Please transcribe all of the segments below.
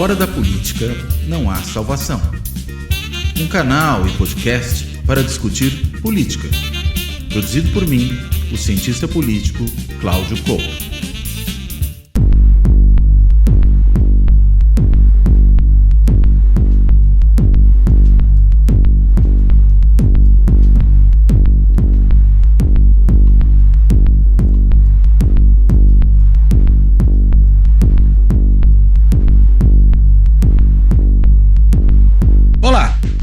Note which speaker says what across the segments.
Speaker 1: Fora da política não há salvação. Um canal e podcast para discutir política. Produzido por mim, o cientista político Cláudio Couto.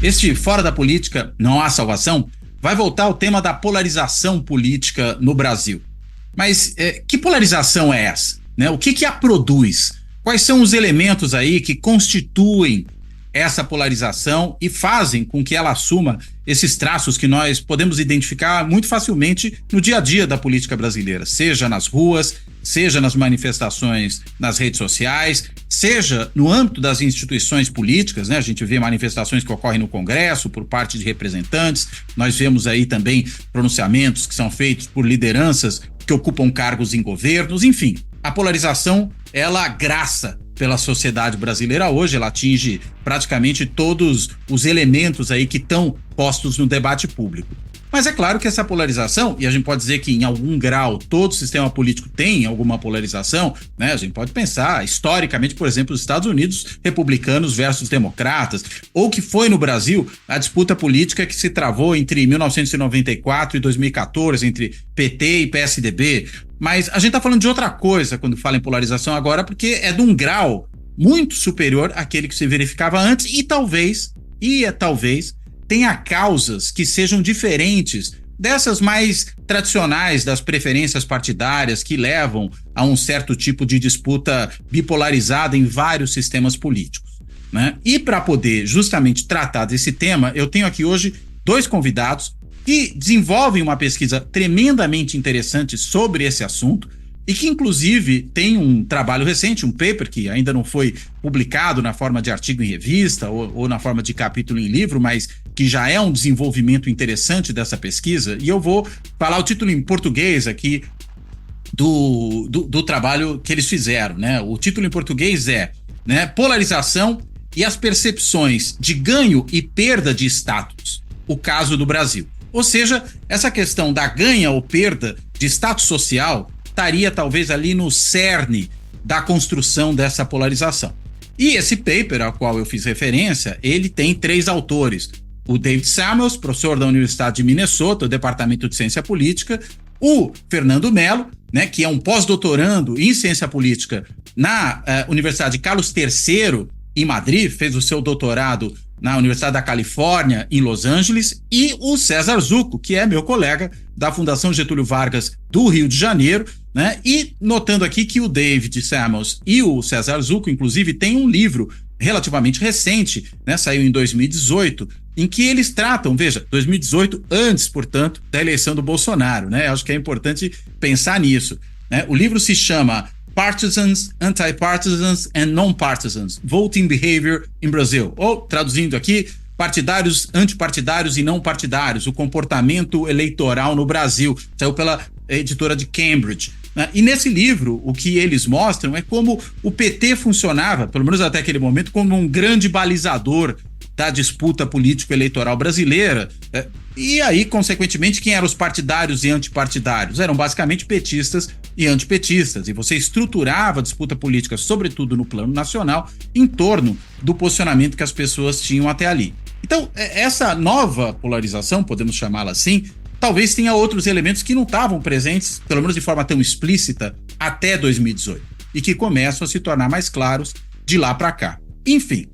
Speaker 2: Este Fora da Política Não Há Salvação vai voltar ao tema da polarização política no Brasil. Mas que polarização é essa? Né? O que a produz? Quais são os elementos aí que constituem essa polarização e fazem com que ela assuma esses traços que nós podemos identificar muito facilmente no dia a dia da política brasileira, seja nas ruas, seja nas manifestações nas redes sociais, seja no âmbito das instituições políticas, né? A gente vê manifestações que ocorrem no Congresso por parte de representantes, nós vemos aí também pronunciamentos que são feitos por lideranças que ocupam cargos em governos, enfim, a polarização, ela graça pela sociedade brasileira hoje, ela atinge praticamente todos os elementos aí que estão postos no debate público. Mas é claro que essa polarização, e a gente pode dizer que em algum grau todo sistema político tem alguma polarização, né? A gente pode pensar historicamente, por exemplo, os Estados Unidos, republicanos versus democratas, ou que foi no Brasil a disputa política que se travou entre 1994 e 2014, entre PT e PSDB. Mas a gente está falando de outra coisa quando fala em polarização agora, porque é de um grau muito superior àquele que se verificava antes e talvez tenha causas que sejam diferentes dessas mais tradicionais das preferências partidárias que levam a um certo tipo de disputa bipolarizada em vários sistemas políticos, né? E para poder justamente tratar desse tema, eu tenho aqui hoje dois convidados que desenvolvem uma pesquisa tremendamente interessante sobre esse assunto e que, inclusive, tem um trabalho recente, um paper que ainda não foi publicado na forma de artigo em revista ou na forma de capítulo em livro, mas que já é um desenvolvimento interessante dessa pesquisa. E eu vou falar o título em português aqui do trabalho que eles fizeram, né? O título em português é, né, Polarização e as percepções de ganho e perda de status, o caso do Brasil. Ou seja, essa questão da ganha ou perda de status social estaria talvez ali no cerne da construção dessa polarização. E esse paper ao qual eu fiz referência, ele tem 3 autores. O David Samuels, professor da Universidade de Minnesota, do Departamento de Ciência Política, o Fernando Mello, né, que é um pós-doutorando em Ciência Política na Universidade Carlos III, em Madrid, fez o seu doutorado na Universidade da Califórnia, em Los Angeles, e o César Zucco, que é meu colega da Fundação Getúlio Vargas do Rio de Janeiro, né? E notando aqui que o David Samuels e o César Zucco, inclusive, têm um livro relativamente recente, né? Saiu em 2018, em que eles tratam, veja, 2018 antes, portanto, da eleição do Bolsonaro, né? Acho que é importante pensar nisso, né? O livro se chama Partisans, Anti-Partisans and Non-Partisans, Voting Behavior in Brazil, ou, traduzindo aqui, partidários, antipartidários e não partidários, o comportamento eleitoral no Brasil, saiu pela editora de Cambridge. Né? E nesse livro, o que eles mostram é como o PT funcionava, pelo menos até aquele momento, como um grande balizador da disputa político-eleitoral brasileira. E aí, consequentemente, quem eram os partidários e antipartidários? Eram basicamente petistas e antipetistas. E você estruturava a disputa política, sobretudo no plano nacional, em torno do posicionamento que as pessoas tinham até ali. Então, essa nova polarização, podemos chamá-la assim, talvez tenha outros elementos que não estavam presentes, pelo menos de forma tão explícita, até 2018, e que começam a se tornar mais claros de lá para cá. Enfim,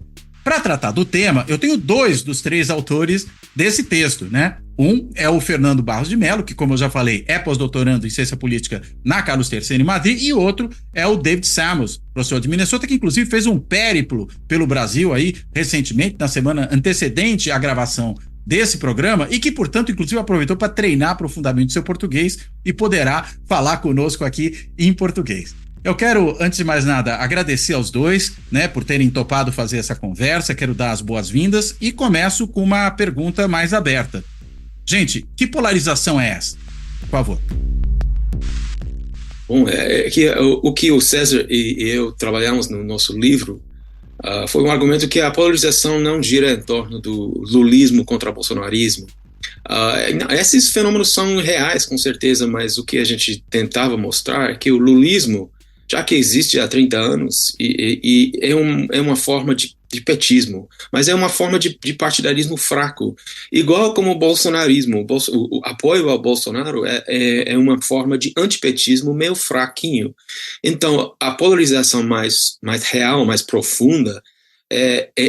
Speaker 2: para tratar do tema, eu tenho 2 dos 3 autores desse texto, né? Um é o Fernando Barros de Mello, que, como eu já falei, é pós-doutorando em Ciência Política na Carlos III em Madrid, e outro é o David Samuels, professor de Minnesota, que inclusive fez um périplo pelo Brasil aí recentemente, na semana antecedente à gravação desse programa, e que, portanto, inclusive aproveitou para treinar profundamente seu português e poderá falar conosco aqui em português. Eu quero, antes de mais nada, agradecer aos dois, né, por terem topado fazer essa conversa, quero dar as boas-vindas e começo com uma pergunta mais aberta. Gente, que polarização é essa? Por favor.
Speaker 3: Bom, o que o César e eu trabalhamos no nosso livro Foi um argumento que a polarização não gira em torno do lulismo contra o bolsonarismo. Esses fenômenos são reais, com certeza, mas o que a gente tentava mostrar é que o lulismo, já que existe há 30 anos, e é uma forma de petismo, mas é uma forma de partidarismo fraco, igual como o bolsonarismo. O apoio ao Bolsonaro é uma forma de antipetismo meio fraquinho. Então, a polarização mais real, mais profunda,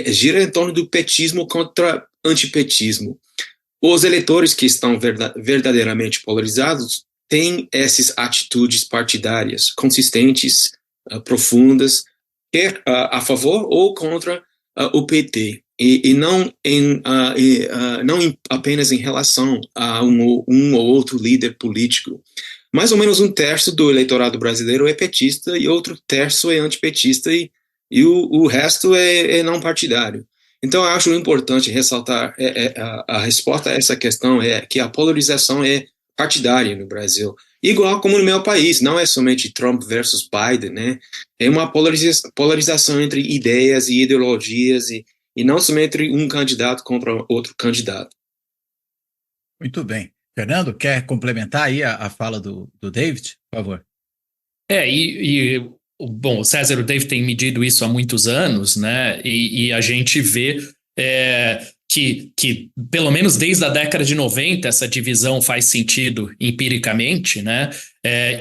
Speaker 3: gira em torno do petismo contra antipetismo. Os eleitores que estão verdadeiramente polarizados têm essas atitudes partidárias consistentes, profundas, quer a favor ou contra o PT, e não apenas em relação a um ou outro líder político. Mais ou menos um terço do eleitorado brasileiro é petista e outro terço é antipetista, e o resto é não partidário. Então, eu acho importante ressaltar a resposta a essa questão é que a polarização é partidária no Brasil. Igual como no meu país, não é somente Trump versus Biden, né? É uma polarização entre ideias e ideologias e não somente entre um candidato contra outro candidato.
Speaker 2: Muito bem. Fernando, quer complementar aí a fala do David, por favor?
Speaker 4: Bom, o César e o David têm medido isso há muitos anos, né? E a gente vê que, pelo menos desde a década de 90, essa divisão faz sentido empiricamente, né?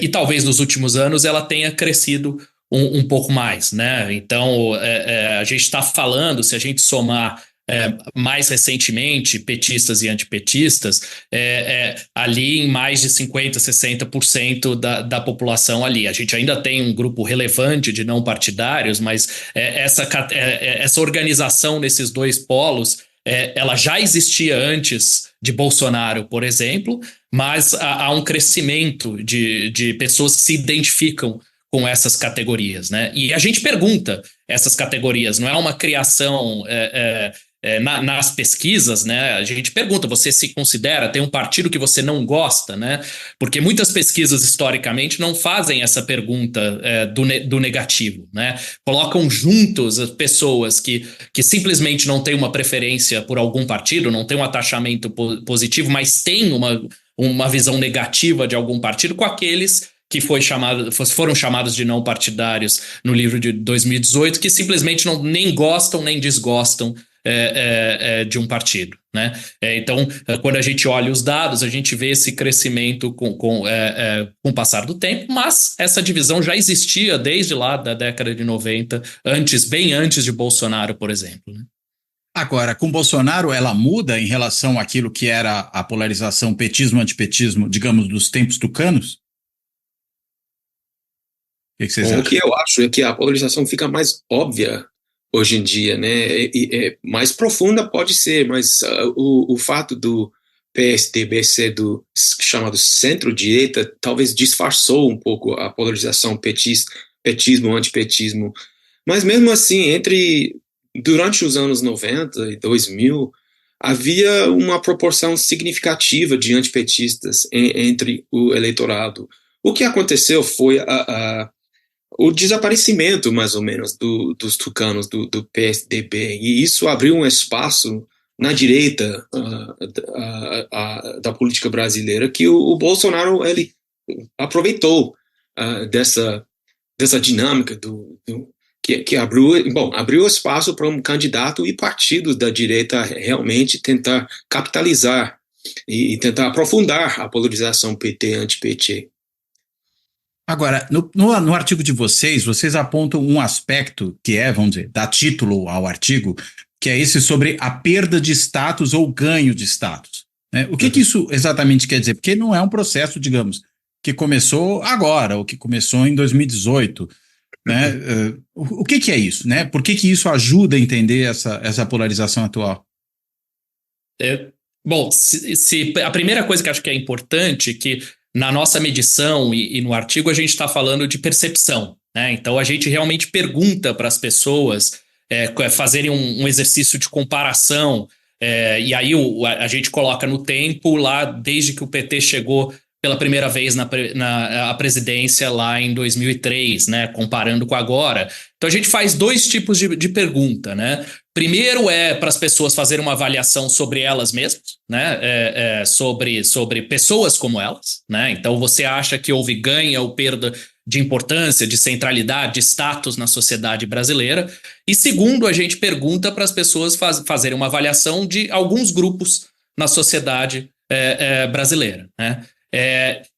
Speaker 4: E talvez nos últimos anos ela tenha crescido um pouco mais, né? Então, a gente está falando, se a gente somar mais recentemente, petistas e antipetistas, ali em mais de 50%, 60% da população ali. A gente ainda tem um grupo relevante de não partidários, mas essa organização nesses dois polos, ela já existia antes de Bolsonaro, por exemplo, mas há um crescimento de pessoas que se identificam com essas categorias, né? E a gente pergunta essas categorias, não é uma criação nas pesquisas, né? A gente pergunta, você se considera, tem um partido que você não gosta, né? Porque muitas pesquisas historicamente não fazem essa pergunta do negativo, né? Colocam juntos as pessoas que simplesmente não têm uma preferência por algum partido, não têm um atachamento positivo, mas têm uma visão negativa de algum partido, com aqueles que foram chamados de não partidários no livro de 2018, que simplesmente nem gostam nem desgostam de um partido, né? Então, quando a gente olha os dados, a gente vê esse crescimento com o passar do tempo, mas essa divisão já existia desde lá da década de 90, bem antes de Bolsonaro, por exemplo, né?
Speaker 2: Agora, com Bolsonaro, ela muda em relação àquilo que era a polarização petismo-antipetismo, digamos, dos tempos tucanos? O que vocês acham?
Speaker 3: O que eu acho é que a polarização fica mais óbvia hoje em dia, né? Mais profunda pode ser, mas o fato do PSDB ser do chamado centro-direita talvez disfarçou um pouco a polarização petismo, antipetismo. Mas mesmo assim, durante os anos 90 e 2000, havia uma proporção significativa de antipetistas entre o eleitorado. O que aconteceu foi o desaparecimento, mais ou menos, dos tucanos, do PSDB, e isso abriu um espaço na direita da política brasileira que o Bolsonaro ele aproveitou dessa dinâmica que abriu espaço para um candidato e partidos da direita realmente tentar capitalizar e tentar aprofundar a polarização PT-anti-PT.
Speaker 2: Agora, no artigo de vocês apontam um aspecto que vamos dizer, dá título ao artigo, que é esse sobre a perda de status ou ganho de status, né? O que isso exatamente quer dizer? Porque não é um processo, digamos, que começou agora, ou que começou em 2018, né? O que é isso, né? Por que isso ajuda a entender essa polarização atual?
Speaker 4: Bom, a primeira coisa que acho que é importante é que na nossa medição e no artigo a gente está falando de percepção, né? Então a gente realmente pergunta para as pessoas fazerem um exercício de comparação, e aí a gente coloca no tempo lá, desde que o PT chegou pela primeira vez na presidência lá em 2003, né, comparando com agora. Então a gente faz dois tipos de pergunta, né? Primeiro é para as pessoas fazerem uma avaliação sobre elas mesmas, né? Sobre pessoas como elas, né? Então você acha que houve ganho ou perda de importância, de centralidade, de status na sociedade brasileira. E segundo, a gente pergunta para as pessoas fazerem uma avaliação de alguns grupos na sociedade brasileira, né?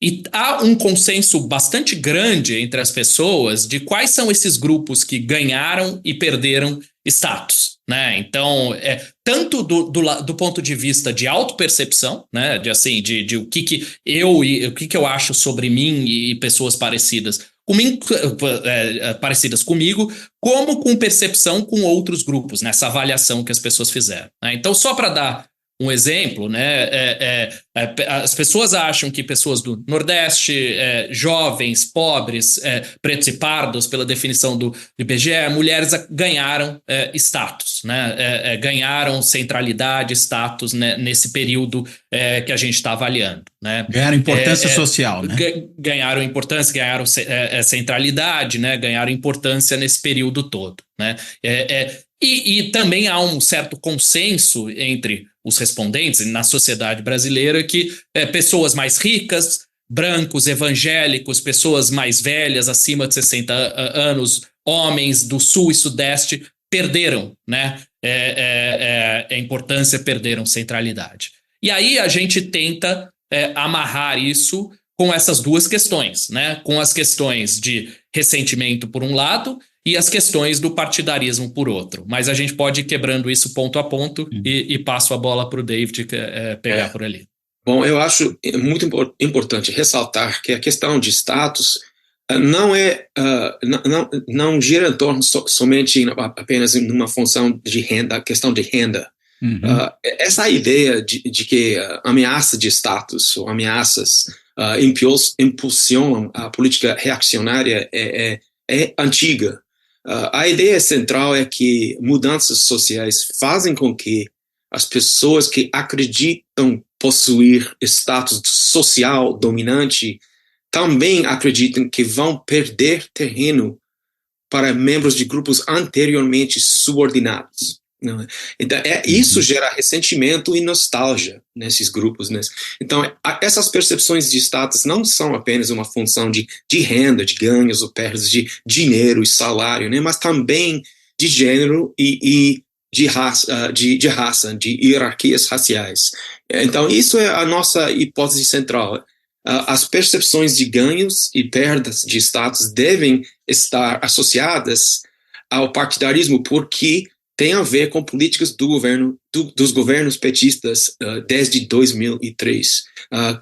Speaker 4: E há um consenso bastante grande entre as pessoas de quais são esses grupos que ganharam e perderam status, né? Então, tanto do ponto de vista de autopercepção, né? De o que eu acho sobre mim e pessoas parecidas comigo, como com percepção com outros grupos, nessa avaliação que as pessoas fizeram, né? Então, só para dar um exemplo, né? As pessoas acham que pessoas do Nordeste, jovens, pobres, pretos e pardos, pela definição do IBGE, mulheres ganharam status, né? Ganharam centralidade, status, né? Nesse período que a gente está avaliando, né?
Speaker 2: Ganharam importância social, né?
Speaker 4: Ganharam importância, ganharam centralidade, né? Ganharam importância nesse período todo, né? E também há um certo consenso entre os respondentes na sociedade brasileira que pessoas mais ricas, brancos, evangélicos, pessoas mais velhas, acima de 60 anos, homens do sul e sudeste, perderam, né, a importância, perderam centralidade. E aí a gente tenta amarrar isso com essas duas questões, né, com as questões de ressentimento por um lado e as questões do partidarismo por outro. Mas a gente pode ir quebrando isso ponto a ponto e passo a bola para o David pegar por ali.
Speaker 3: Bom, eu acho muito importante ressaltar que a questão de status não gira em torno somente apenas numa função de renda, a questão de renda. Essa ideia de que ameaça de status ou ameaças impulsionam a política reacionária é antiga. A ideia central é que mudanças sociais fazem com que as pessoas que acreditam possuir status social dominante também acreditam que vão perder terreno para membros de grupos anteriormente subordinados. Então, isso gera ressentimento e nostalgia nesses grupos, né? Então, essas percepções de status não são apenas uma função de renda, de ganhos ou perdas de dinheiro e salário, né? Mas também de gênero e de raça, de hierarquias raciais. Então, isso é a nossa hipótese central. As percepções de ganhos e perdas de status devem estar associadas ao partidarismo porque tem a ver com políticas dos governos petistas desde 2003,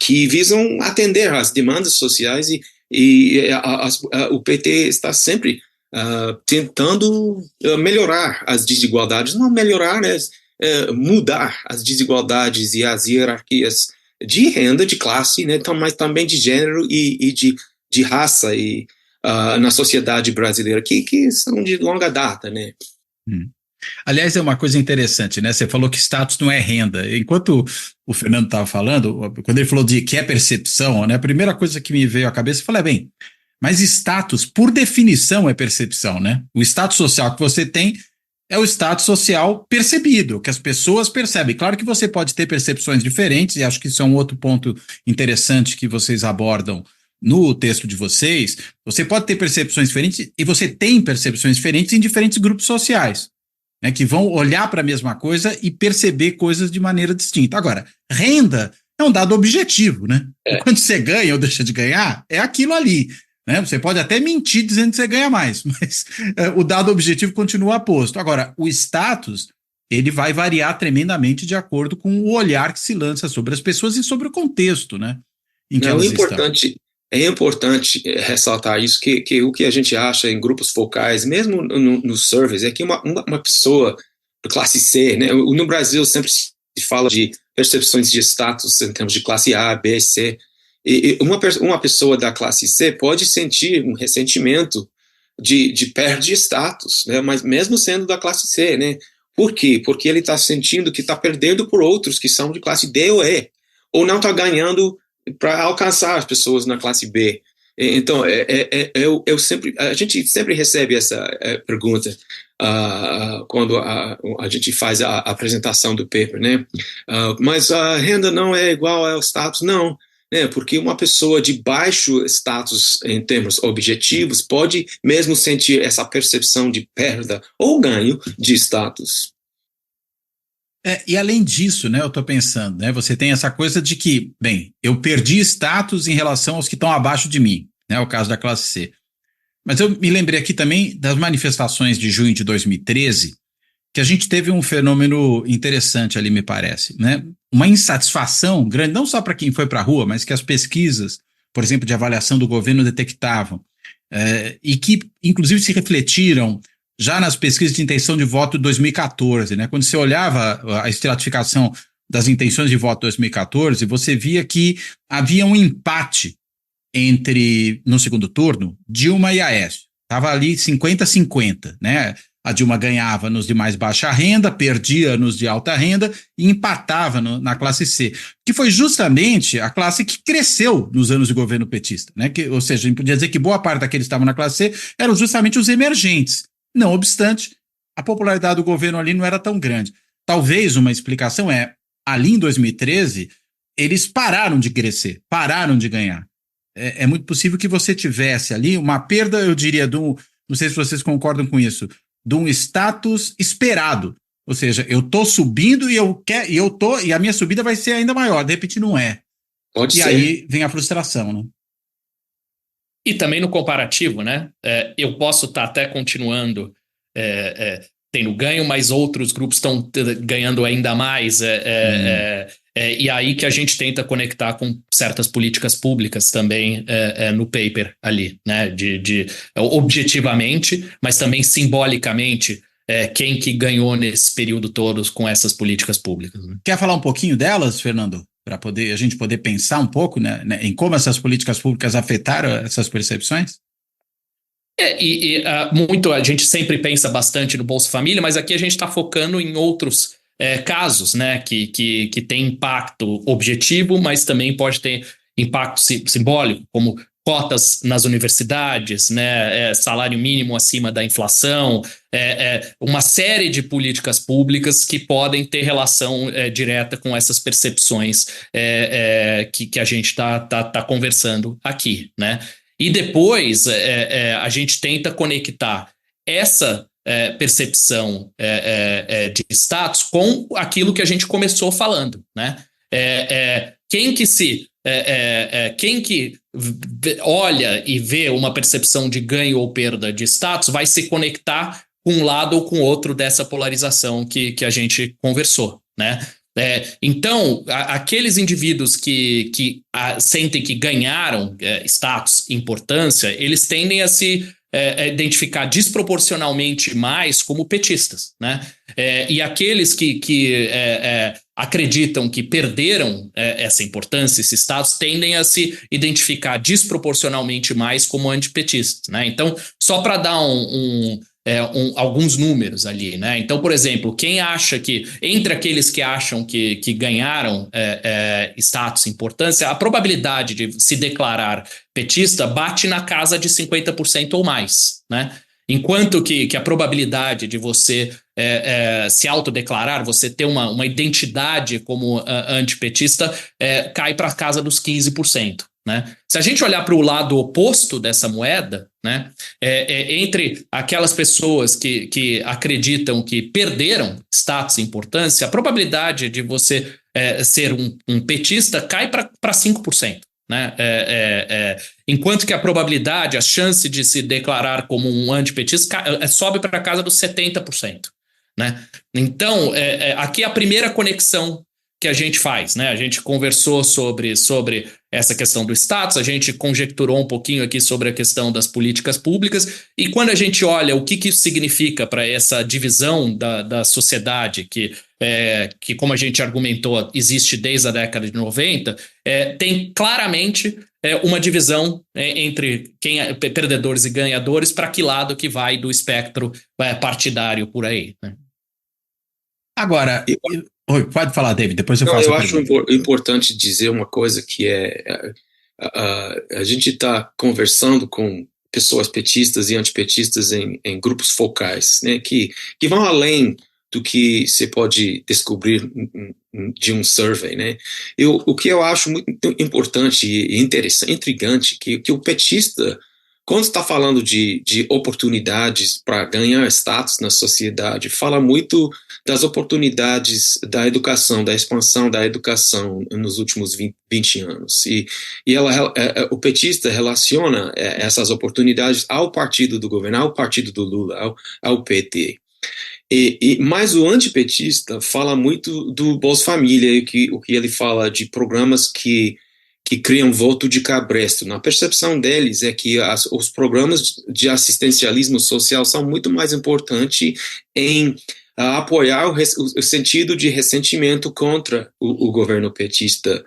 Speaker 3: que visam atender às demandas sociais e o PT está sempre tentando melhorar as desigualdades, não melhorar, né, mudar as desigualdades e as hierarquias de renda, de classe, né, mas também de gênero e de raça na sociedade brasileira, que são de longa data, né?
Speaker 2: Aliás, é uma coisa interessante, né? Você falou que status não é renda. Enquanto o Fernando estava falando, quando ele falou de que é percepção, né? A primeira coisa que me veio à cabeça, eu falei, bem, mas status, por definição, é percepção, né? O status social que você tem é o status social percebido, que as pessoas percebem. Claro que você pode ter percepções diferentes, e acho que isso é um outro ponto interessante que vocês abordam no texto de vocês. Você pode ter percepções diferentes, e você tem percepções diferentes em diferentes grupos sociais, né, que vão olhar para a mesma coisa e perceber coisas de maneira distinta. Agora, renda é um dado objetivo, né? Quando você ganha ou deixa de ganhar, é aquilo ali, né? Você pode até mentir dizendo que você ganha mais, mas o dado objetivo continua posto. Agora, o status, ele vai variar tremendamente de acordo com o olhar que se lança sobre as pessoas e sobre o contexto, né, em que elas estão.
Speaker 3: É importante ressaltar isso, que o que a gente acha em grupos focais, mesmo nos surveys, é que uma pessoa de classe C, né, no Brasil sempre se fala de percepções de status em termos de classe A, B, C, e uma pessoa da classe C pode sentir um ressentimento de perda de status, né, mas mesmo sendo da classe C, né? Por quê? Porque ele está sentindo que está perdendo por outros que são de classe D ou E, ou não está ganhando para alcançar as pessoas na classe B. Então, a gente sempre recebe essa pergunta quando a gente faz a apresentação do paper, né? Mas a renda não é igual ao status, não. Né? Porque uma pessoa de baixo status em termos objetivos pode mesmo sentir essa percepção de perda ou ganho de status.
Speaker 2: E além disso, né, eu estou pensando, né, você tem essa coisa de que, bem, eu perdi status em relação aos que estão abaixo de mim, né, o caso da classe C. Mas eu me lembrei aqui também das manifestações de junho de 2013, que a gente teve um fenômeno interessante ali, me parece, né, uma insatisfação grande, não só para quem foi para a rua, mas que as pesquisas, por exemplo, de avaliação do governo detectavam, e que, inclusive, se refletiram já nas pesquisas de intenção de voto de 2014, né? Quando você olhava a estratificação das intenções de voto de 2014, você via que havia um empate entre, no segundo turno, Dilma e Aécio. Estava ali 50-50, né? A Dilma ganhava nos de mais baixa renda, perdia nos de alta renda e empatava na classe C, que foi justamente a classe que cresceu nos anos de governo petista, né? Ou seja, a gente podia dizer que boa parte daqueles que estavam na classe C eram justamente os emergentes. Não obstante, a popularidade do governo ali não era tão grande. Talvez uma explicação ali em 2013, eles pararam de crescer, pararam de ganhar. É muito possível que você tivesse ali uma perda, eu diria, não sei se vocês concordam com isso, de um status esperado. Ou seja, eu estou subindo e a minha subida vai ser ainda maior, de repente não é.
Speaker 3: Pode ser.
Speaker 2: Aí vem a frustração, né?
Speaker 4: E também no comparativo, né? Eu posso estar até continuando tendo ganho, mas outros grupos estão ganhando ainda mais. E aí que a gente tenta conectar com certas políticas públicas também no paper ali, né? Objetivamente, mas também simbolicamente, quem que ganhou nesse período todo com essas políticas públicas. Né?
Speaker 2: Quer falar um pouquinho delas, Fernando? Para a gente poder pensar um pouco, né, em como essas políticas públicas afetaram essas percepções?
Speaker 4: Muito, a gente sempre pensa bastante no Bolsa Família, mas aqui a gente está focando em outros casos, né, que tem impacto objetivo, mas também pode ter impacto simbólico, como cotas nas universidades, né, salário mínimo acima da inflação, uma série de políticas públicas que podem ter relação direta com essas percepções que a gente está conversando aqui, né? E depois a gente tenta conectar essa percepção de status com aquilo que a gente começou falando, né? Quem que olha e vê uma percepção de ganho ou perda de status vai se conectar com um lado ou com outro dessa polarização que a gente conversou, né? Então, aqueles indivíduos que sentem que ganharam status, importância, eles tendem a se identificar desproporcionalmente mais como petistas, né? E aqueles que acreditam que perderam essa importância, esse status, tendem a se identificar desproporcionalmente mais como antipetistas, né? Então, só para dar alguns números ali, né? Então, por exemplo, quem acha que, entre aqueles que acham que ganharam status, importância, a probabilidade de se declarar petista bate na casa de 50% ou mais, né? Enquanto que a probabilidade de você se autodeclarar, você ter uma identidade como antipetista, cai para a casa dos 15%. Né? Se a gente olhar para o lado oposto dessa moeda, né, entre aquelas pessoas que acreditam que perderam status e importância, a probabilidade de você ser um petista cai para 5%. Né? Enquanto que a probabilidade, a chance de se declarar como um antipetista sobe para a casa dos 70%. Né? Então, aqui é a primeira conexão que a gente faz, né? A gente conversou sobre essa questão do status, a gente conjecturou um pouquinho aqui sobre a questão das políticas públicas, e quando a gente olha o que isso significa para essa divisão da sociedade que, como a gente argumentou, existe desde a década de 90, tem claramente uma divisão entre perdedores e ganhadores, para que lado que vai do espectro partidário por aí, né?
Speaker 2: Agora, pode falar, David, depois eu
Speaker 3: Não,
Speaker 2: faço
Speaker 3: eu
Speaker 2: a
Speaker 3: acho
Speaker 2: pergunta.
Speaker 3: importante dizer uma coisa que a gente está conversando com pessoas petistas e antipetistas em grupos focais, né, que vão além do que você pode descobrir de um survey, né? O que eu acho muito importante e interessante, intrigante, que o petista, quando está falando de oportunidades para ganhar status na sociedade, fala muito das oportunidades da educação, da expansão da educação nos últimos 20 anos. E o petista relaciona essas oportunidades ao partido do governo, ao partido do Lula, ao PT. Mas o antipetista fala muito do Bolsa Família, o que ele fala de programas que criam voto de cabresto. Na percepção deles é que os programas de assistencialismo social são muito mais importantes em apoiar o sentido de ressentimento contra o governo petista.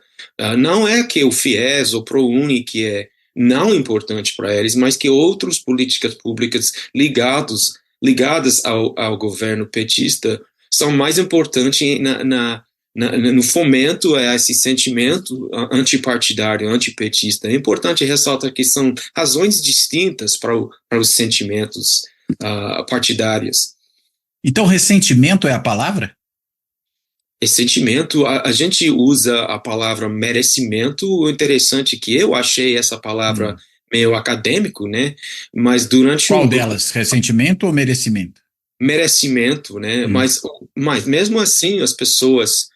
Speaker 3: Não é que o FIES ou o ProUni que é não importante para eles, mas que outras políticas públicas ligadas ao governo petista são mais importantes no fomento a esse sentimento antipartidário, antipetista. É importante ressaltar que são razões distintas para os sentimentos partidários.
Speaker 2: Então, ressentimento é a palavra?
Speaker 3: Ressentimento, a gente usa a palavra merecimento. O interessante é que eu achei essa palavra meio acadêmico, né? Mas durante
Speaker 2: Qual delas? Ressentimento ou merecimento?
Speaker 3: Merecimento, né? Mas mesmo assim as pessoas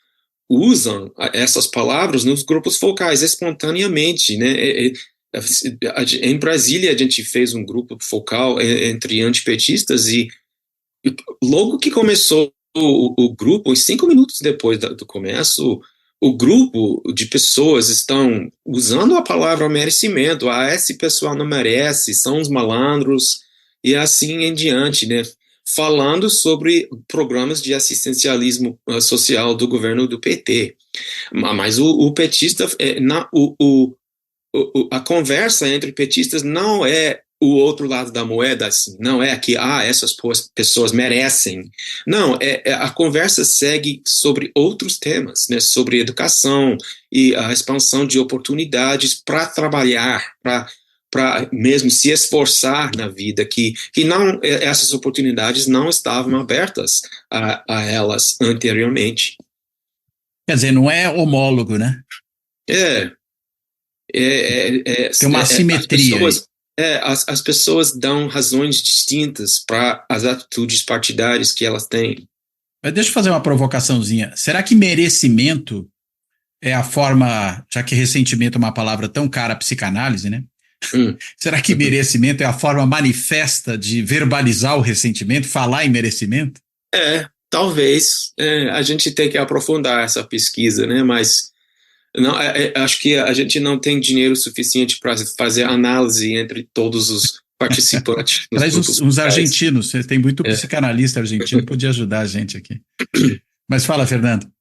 Speaker 3: usam essas palavras nos grupos focais espontaneamente, né? Em Brasília a gente fez um grupo focal entre antipetistas e logo que começou o grupo, 5 minutos depois do começo, o grupo de pessoas estão usando a palavra merecimento. Esse pessoal não merece, são os malandros, e assim em diante, né? Falando sobre programas de assistencialismo social do governo do PT. Mas o petista, a conversa entre petistas não é o outro lado da moeda, assim, não é que essas pessoas merecem. Não, a conversa segue sobre outros temas, né, sobre educação e a expansão de oportunidades para trabalhar, para mesmo se esforçar na vida, que não, essas oportunidades não estavam abertas a elas anteriormente.
Speaker 2: Quer dizer, não é homólogo, né? Tem uma assimetria.
Speaker 3: As pessoas dão razões distintas para as atitudes partidárias que elas têm.
Speaker 2: Mas deixa eu fazer uma provocaçãozinha. Será que merecimento é a forma, já que ressentimento é uma palavra tão cara à psicanálise, né? Será que merecimento é a forma manifesta de verbalizar o ressentimento, falar em merecimento?
Speaker 3: Talvez. A gente tem que aprofundar essa pesquisa, né? Mas não, acho que a gente não tem dinheiro suficiente para fazer análise entre todos os participantes.
Speaker 2: Traz uns argentinos, tem muito psicanalista argentino, podia ajudar a gente aqui. Mas fala, Fernando.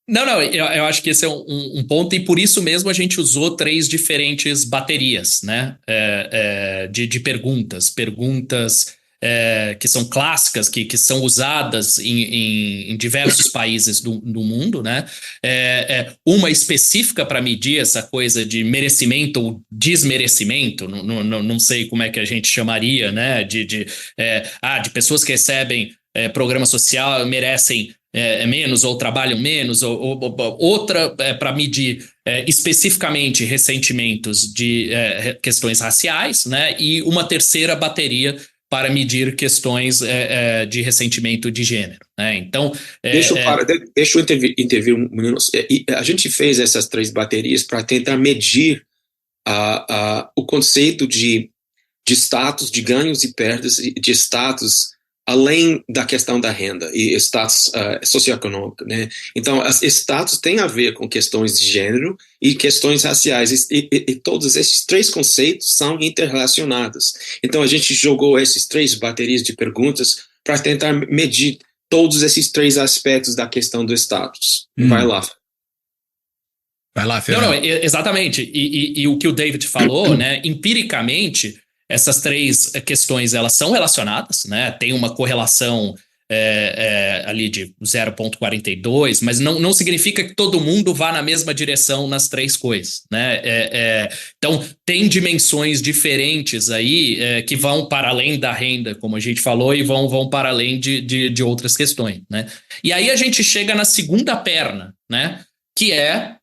Speaker 4: Não, eu acho que esse é um ponto, e por isso mesmo a gente usou 3 diferentes baterias, né, de perguntas que são clássicas, que são usadas em diversos países do mundo, né, uma específica para medir essa coisa de merecimento ou desmerecimento, não sei como é que a gente chamaria, né, de pessoas que recebem programa social merecem menos ou trabalham menos, ou outra para medir especificamente ressentimentos de questões raciais, né? E uma terceira bateria para medir questões de ressentimento de gênero, né? Então,
Speaker 3: deixa eu intervir um minuto. A gente fez essas 3 baterias para tentar medir o conceito de status, de ganhos e perdas, de status além da questão da renda e status socioeconômico, né? Então, status tem a ver com questões de gênero e questões raciais, e todos esses 3 conceitos são interrelacionados. Então, a gente jogou essas 3 baterias de perguntas para tentar medir todos esses 3 aspectos da questão do status. Vai lá.
Speaker 2: Vai lá, Fernando.
Speaker 4: Não, exatamente. E o que o David falou, né, empiricamente, essas 3 questões, elas são relacionadas, né? Tem uma correlação ali de 0,42, mas não significa que todo mundo vá na mesma direção nas três coisas, né? Então, tem dimensões diferentes aí que vão para além da renda, como a gente falou, e vão para além de outras questões, né? E aí a gente chega na segunda perna, né? Que é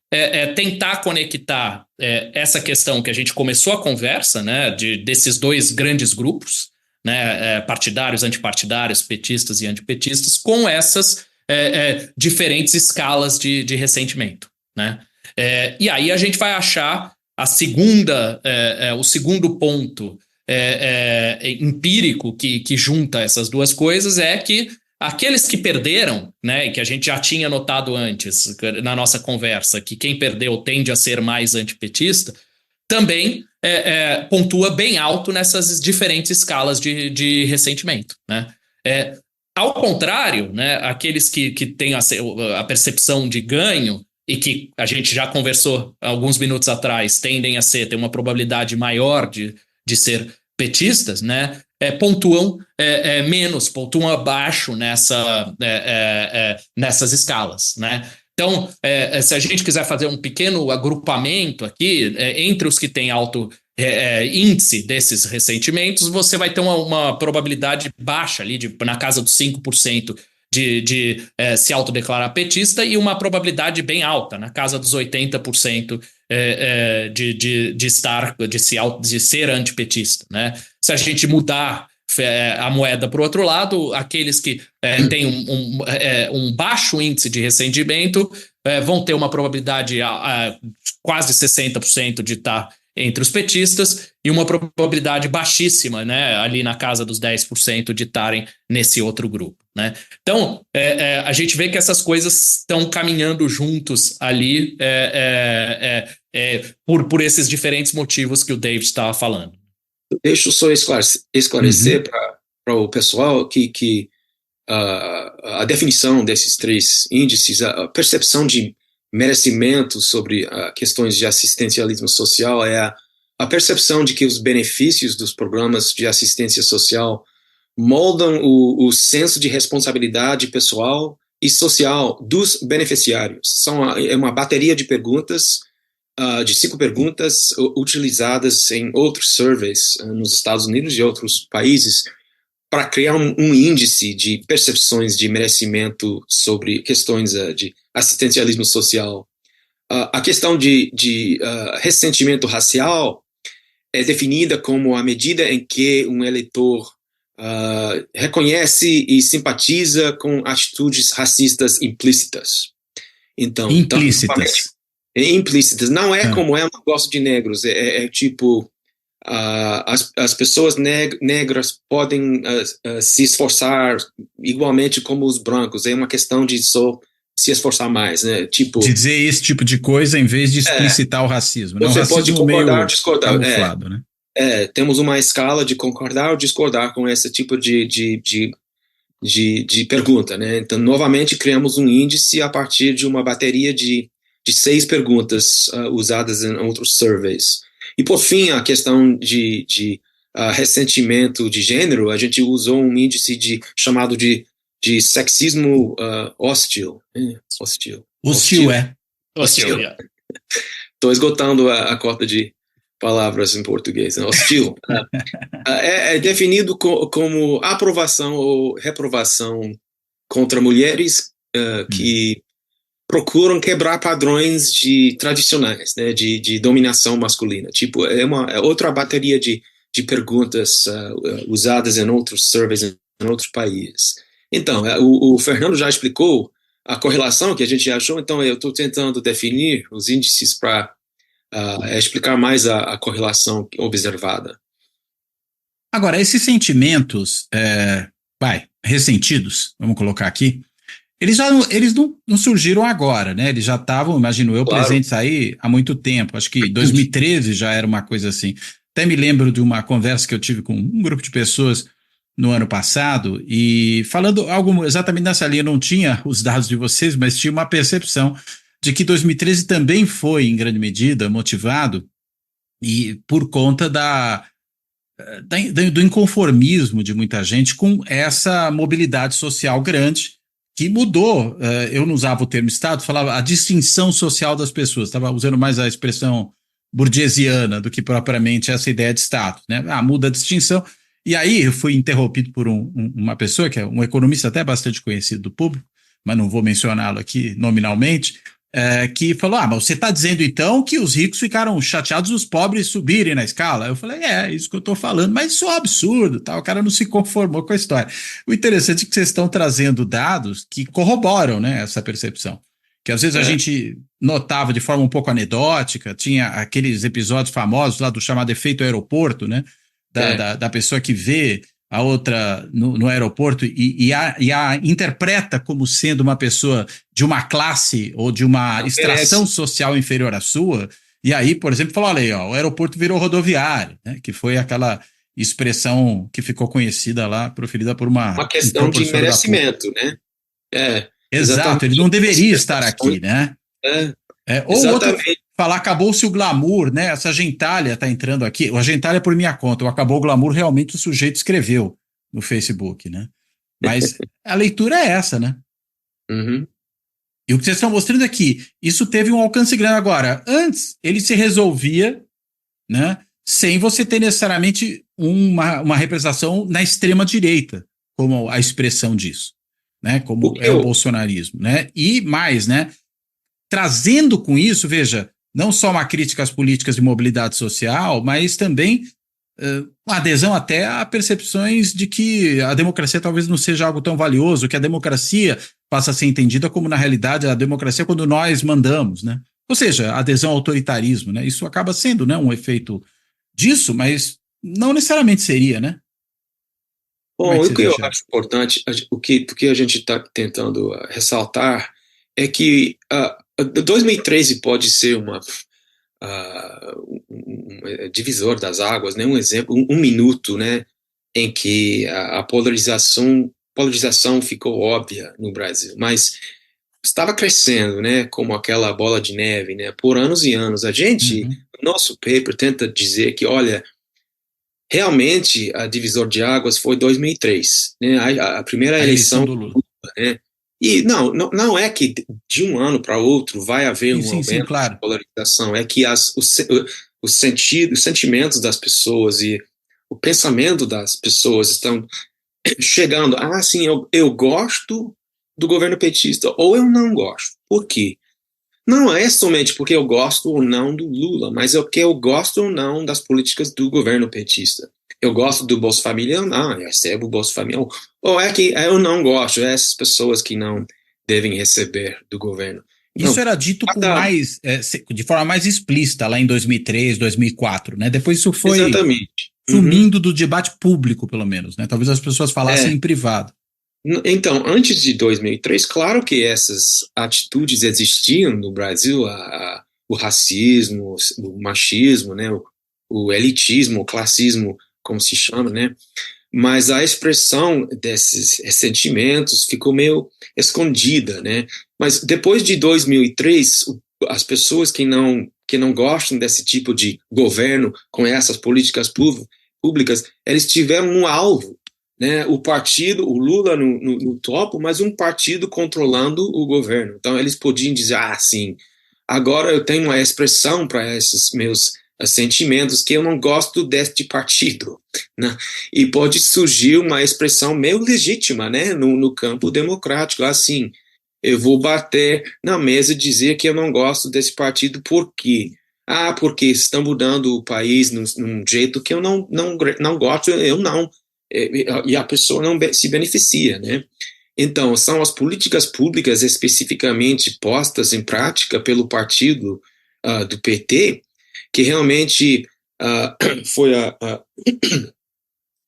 Speaker 4: tentar conectar essa questão que a gente começou a conversa, né? Desses dois grandes grupos, né, partidários, antipartidários, petistas e antipetistas, com essas diferentes escalas de ressentimento, né? E aí a gente vai achar o segundo ponto empírico que junta essas duas coisas é que aqueles que perderam, né, e que a gente já tinha notado antes na nossa conversa, que quem perdeu tende a ser mais antipetista, também pontua bem alto nessas diferentes escalas de ressentimento, né? Ao contrário, né, aqueles que têm a percepção de ganho e que a gente já conversou alguns minutos atrás, tendem a ter uma probabilidade maior de ser petistas, né? Pontuam menos, pontuam abaixo nessas escalas, né? Então, se a gente quiser fazer um pequeno agrupamento aqui, entre os que têm alto índice desses ressentimentos, você vai ter uma probabilidade baixa ali, na casa dos 5% de se autodeclarar petista e uma probabilidade bem alta, na casa dos 80% de ser antipetista, né? Se a gente mudar a moeda para o outro lado, aqueles que têm um baixo índice de ressentimento vão ter uma probabilidade quase 60% de estar entre os petistas e uma probabilidade baixíssima, né, ali na casa dos 10% de estarem nesse outro grupo, né? Então, a gente vê que essas coisas estão caminhando juntos ali por esses diferentes motivos que o David estava falando.
Speaker 3: Deixa eu só esclarecer para o pessoal que a definição desses três índices, a percepção de merecimento sobre questões de assistencialismo social é a percepção de que os benefícios dos programas de assistência social moldam o senso de responsabilidade pessoal e social dos beneficiários. É uma bateria de perguntas, de 5 perguntas utilizadas em outros surveys nos Estados Unidos e outros países para criar um índice de percepções de merecimento sobre questões de assistencialismo social. A questão de ressentimento racial é definida como a medida em que um eleitor reconhece e simpatiza com atitudes racistas implícitas. Então,
Speaker 2: implícitas.
Speaker 3: Implícitas. Não é como eu não gosto de negros. Tipo, as pessoas negras podem se esforçar igualmente como os brancos. É uma questão de só se esforçar mais, né? Tipo,
Speaker 2: de dizer esse tipo de coisa em vez de explicitar o racismo.
Speaker 3: Você
Speaker 2: racismo
Speaker 3: pode concordar ou discordar.
Speaker 2: Camuflado, né?
Speaker 3: Temos uma escala de concordar ou discordar com esse tipo de pergunta, né? Então, novamente, criamos um índice a partir de uma bateria de 6 perguntas usadas em outros surveys. E, por fim, a questão de ressentimento de gênero, a gente usou um índice chamado de sexismo hostil.
Speaker 2: Hostil.
Speaker 3: Estou esgotando a cota de palavras em português. Hostil. É definido como aprovação ou reprovação contra mulheres que procuram quebrar padrões tradicionais, né, de dominação masculina. Tipo, é outra bateria de perguntas usadas em outros surveys em outros países. Então, o Fernando já explicou a correlação que a gente achou, então eu estou tentando definir os índices para explicar mais a correlação observada.
Speaker 2: Agora, esses sentimentos ressentidos, vamos colocar aqui, eles não surgiram agora, né? Eles já estavam, imagino eu, claro, presentes aí há muito tempo. Acho que 2013 já era uma coisa assim. Até me lembro de uma conversa que eu tive com um grupo de pessoas no ano passado e falando algo exatamente nessa linha. Não tinha os dados de vocês, mas tinha uma percepção de que 2013 também foi, em grande medida, motivado e por conta do inconformismo de muita gente com essa mobilidade social grande que mudou. Eu não usava o termo Estado, falava a distinção social das pessoas, estava usando mais a expressão burguesiana do que propriamente essa ideia de Estado, né? Muda a distinção. E aí eu fui interrompido por uma pessoa, que é um economista até bastante conhecido do público, mas não vou mencioná-lo aqui nominalmente, que falou, mas você está dizendo então que os ricos ficaram chateados os pobres subirem na escala? Eu falei, isso que eu estou falando, mas isso é um absurdo, tá? O cara não se conformou com a história. O interessante é que vocês estão trazendo dados que corroboram, né, essa percepção, que às vezes a gente notava de forma um pouco anedótica, tinha aqueles episódios famosos lá do chamado efeito aeroporto, né, da pessoa que vê a outra no aeroporto e a interpreta como sendo uma pessoa de uma classe ou de uma extração social inferior à sua, e aí, por exemplo, falou, olha aí, o aeroporto virou rodoviário, né, que foi aquela expressão que ficou conhecida lá, proferida por uma
Speaker 3: questão de merecimento, né?
Speaker 2: Exato, ele não deveria estar aqui, né? Ou outro falar, acabou-se o glamour, né? Essa gentalha está entrando aqui. A gentalha por minha conta, o acabou o glamour, realmente o sujeito escreveu no Facebook, né? Mas a leitura é essa, né?
Speaker 3: Uhum.
Speaker 2: E o que vocês estão mostrando aqui, isso teve um alcance grande. Agora, antes ele se resolvia, né? Sem você ter necessariamente uma representação na extrema direita, como a expressão disso, né? Como o bolsonarismo, né? E mais, né? Trazendo com isso, veja, não só uma crítica às políticas de mobilidade social, mas também uma adesão até a percepções de que a democracia talvez não seja algo tão valioso, que a democracia passa a ser entendida como, na realidade, a democracia é quando nós mandamos, né? Ou seja, adesão ao autoritarismo, né? Isso acaba sendo, né, um efeito disso, mas não necessariamente seria, né?
Speaker 3: Bom, o que eu acho importante, o que a gente está tentando ressaltar é que 2013 pode ser um divisor das águas, né? Um exemplo, um minuto, né, em que a polarização ficou óbvia no Brasil, mas estava crescendo, né, como aquela bola de neve, né, por anos e anos. A gente, nosso paper tenta dizer que, olha, realmente a divisor de águas foi 2003, né, a primeira eleição do Lula, né. E não é que de um ano para outro vai haver um aumento de polarização, é que os sentimentos das pessoas e o pensamento das pessoas estão chegando, sim, eu gosto do governo petista, ou eu não gosto. Por quê? Não é somente porque eu gosto ou não do Lula, mas é porque eu gosto ou não das políticas do governo petista. Eu gosto do Bolsa Família, eu recebo o Bolsa Família. Ou é que eu não gosto, essas pessoas que não devem receber do governo.
Speaker 2: Isso era dito com mais, de forma mais explícita lá em 2003, 2004, né? Depois isso foi sumindo do debate público, pelo menos, né? Talvez as pessoas falassem em privado.
Speaker 3: Então, antes de 2003, claro que essas atitudes existiam no Brasil, o racismo, o machismo, né? O elitismo, o classismo, como se chama, né? Mas a expressão desses sentimentos ficou meio escondida, né? Mas depois de 2003, as pessoas que não gostam desse tipo de governo com essas políticas públicas, eles tiveram um alvo, né? O partido, o Lula no topo, mas um partido controlando o governo. Então eles podiam dizer, sim, agora eu tenho uma expressão para esses meus sentimentos que eu não gosto deste partido, né? E pode surgir uma expressão meio legítima, né, no campo democrático, assim, eu vou bater na mesa e dizer que eu não gosto desse partido, por quê? Porque estão mudando o país num jeito que eu não gosto, eu não, e a pessoa não se beneficia, né? Então, são as políticas públicas especificamente postas em prática pelo partido do PT que realmente foi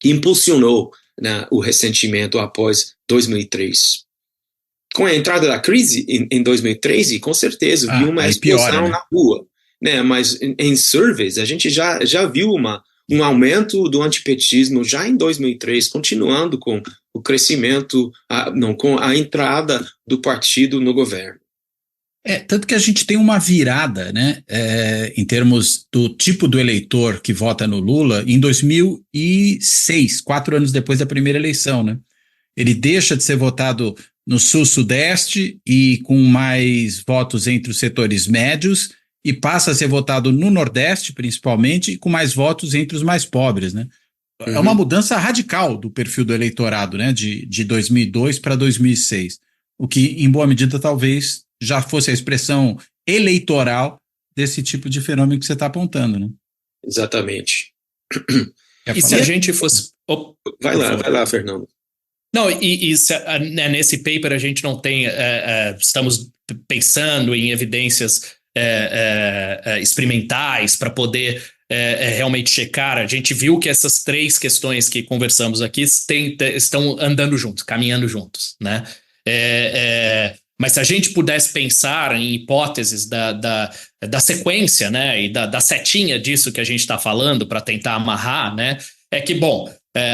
Speaker 3: que impulsionou, né, o ressentimento após 2003. Com a entrada da crise em 2013, com certeza, viu uma explosão na rua. Né, mas em surveys, a gente já viu um aumento do antipetismo já em 2003, continuando com o crescimento, com a entrada do partido no governo.
Speaker 2: Tanto que a gente tem uma virada, né, em termos do tipo do eleitor que vota no Lula em 2006, 4 anos depois da primeira eleição, né? Ele deixa de ser votado no Sul-Sudeste e com mais votos entre os setores médios e passa a ser votado no Nordeste, principalmente, e com mais votos entre os mais pobres, né? É uma mudança radical do perfil do eleitorado, né, de 2002 para 2006, o que, em boa medida, talvez já fosse a expressão eleitoral desse tipo de fenômeno que você está apontando, né?
Speaker 3: Exatamente.
Speaker 4: E se a gente fosse...
Speaker 3: Vai lá, Fernando.
Speaker 4: Não, nesse paper a gente não tem... estamos pensando em evidências experimentais para poder realmente checar. A gente viu que essas 3 questões que conversamos aqui estão andando juntos, caminhando juntos, né? Mas se a gente pudesse pensar em hipóteses da sequência, né, e da setinha disso que a gente está falando para tentar amarrar, né, é que, bom,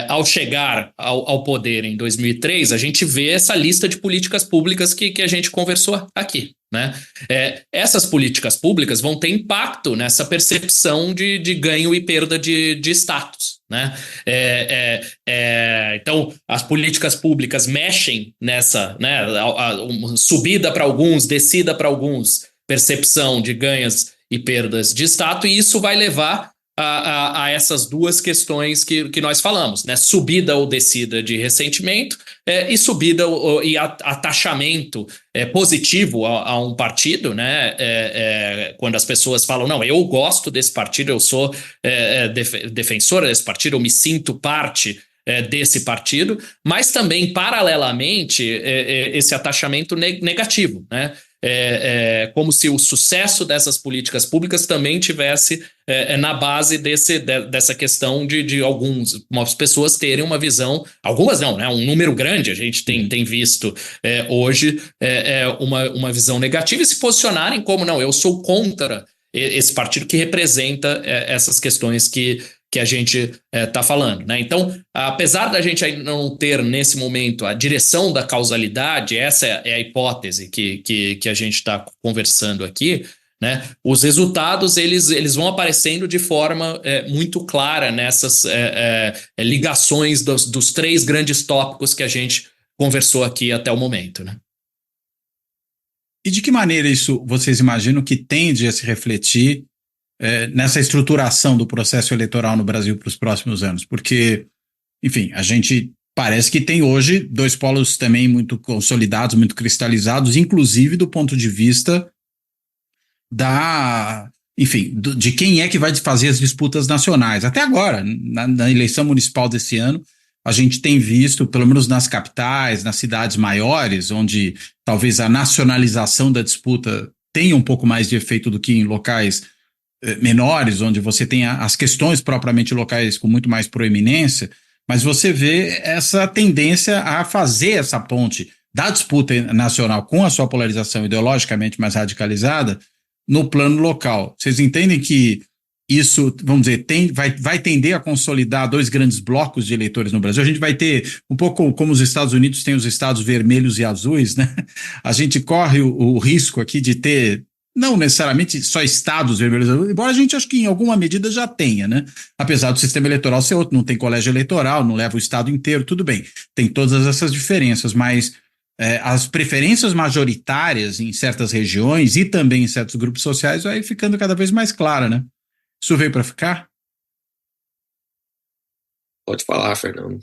Speaker 4: ao chegar ao poder em 2003, a gente vê essa lista de políticas públicas que a gente conversou aqui, né? Essas políticas públicas vão ter impacto nessa percepção de ganho e perda de status, né? Então, as políticas públicas mexem nessa, né, subida para alguns, descida para alguns, percepção de ganhos e perdas de status, e isso vai levar a essas 2 questões que nós falamos, né? Subida ou descida de ressentimento e subida e ataxamento positivo a um partido, né? Quando as pessoas falam, não, eu gosto desse partido, eu sou defensora desse partido, eu me sinto parte desse partido, mas também, paralelamente, esse ataxamento negativo, né? Como se o sucesso dessas políticas públicas também tivesse na base dessa questão de algumas pessoas terem uma visão, algumas não, né? Um número grande a gente tem visto hoje uma visão negativa e se posicionarem como, não, eu sou contra esse partido que representa essas questões que a gente está falando, né? Então, apesar da gente ainda não ter nesse momento a direção da causalidade, essa é a hipótese que a gente está conversando aqui, né? Os resultados eles vão aparecendo de forma muito clara nessas ligações dos 3 grandes tópicos que a gente conversou aqui até o momento, né?
Speaker 2: E de que maneira isso vocês imaginam que tende a se refletir nessa estruturação do processo eleitoral no Brasil para os próximos anos? Porque, enfim, a gente parece que tem hoje 2 polos também muito consolidados, muito cristalizados, inclusive do ponto de vista de quem é que vai fazer as disputas nacionais. Até agora, na eleição municipal desse ano, a gente tem visto, pelo menos nas capitais, nas cidades maiores, onde talvez a nacionalização da disputa tenha um pouco mais de efeito do que em locais menores, onde você tem as questões propriamente locais com muito mais proeminência, mas você vê essa tendência a fazer essa ponte da disputa nacional com a sua polarização ideologicamente mais radicalizada no plano local. Vocês entendem que isso, vamos dizer, vai tender a consolidar 2 grandes blocos de eleitores no Brasil? A gente vai ter, um pouco como os Estados Unidos têm os estados vermelhos e azuis, né? A gente corre o risco aqui de ter não necessariamente só estados vermelhos, embora a gente acho que em alguma medida já tenha, né? Apesar do sistema eleitoral ser outro, não tem colégio eleitoral, não leva o estado inteiro, tudo bem, tem todas essas diferenças, mas as preferências majoritárias em certas regiões e também em certos grupos sociais vai ficando cada vez mais clara, né? Isso veio para ficar?
Speaker 3: Pode falar, Fernando.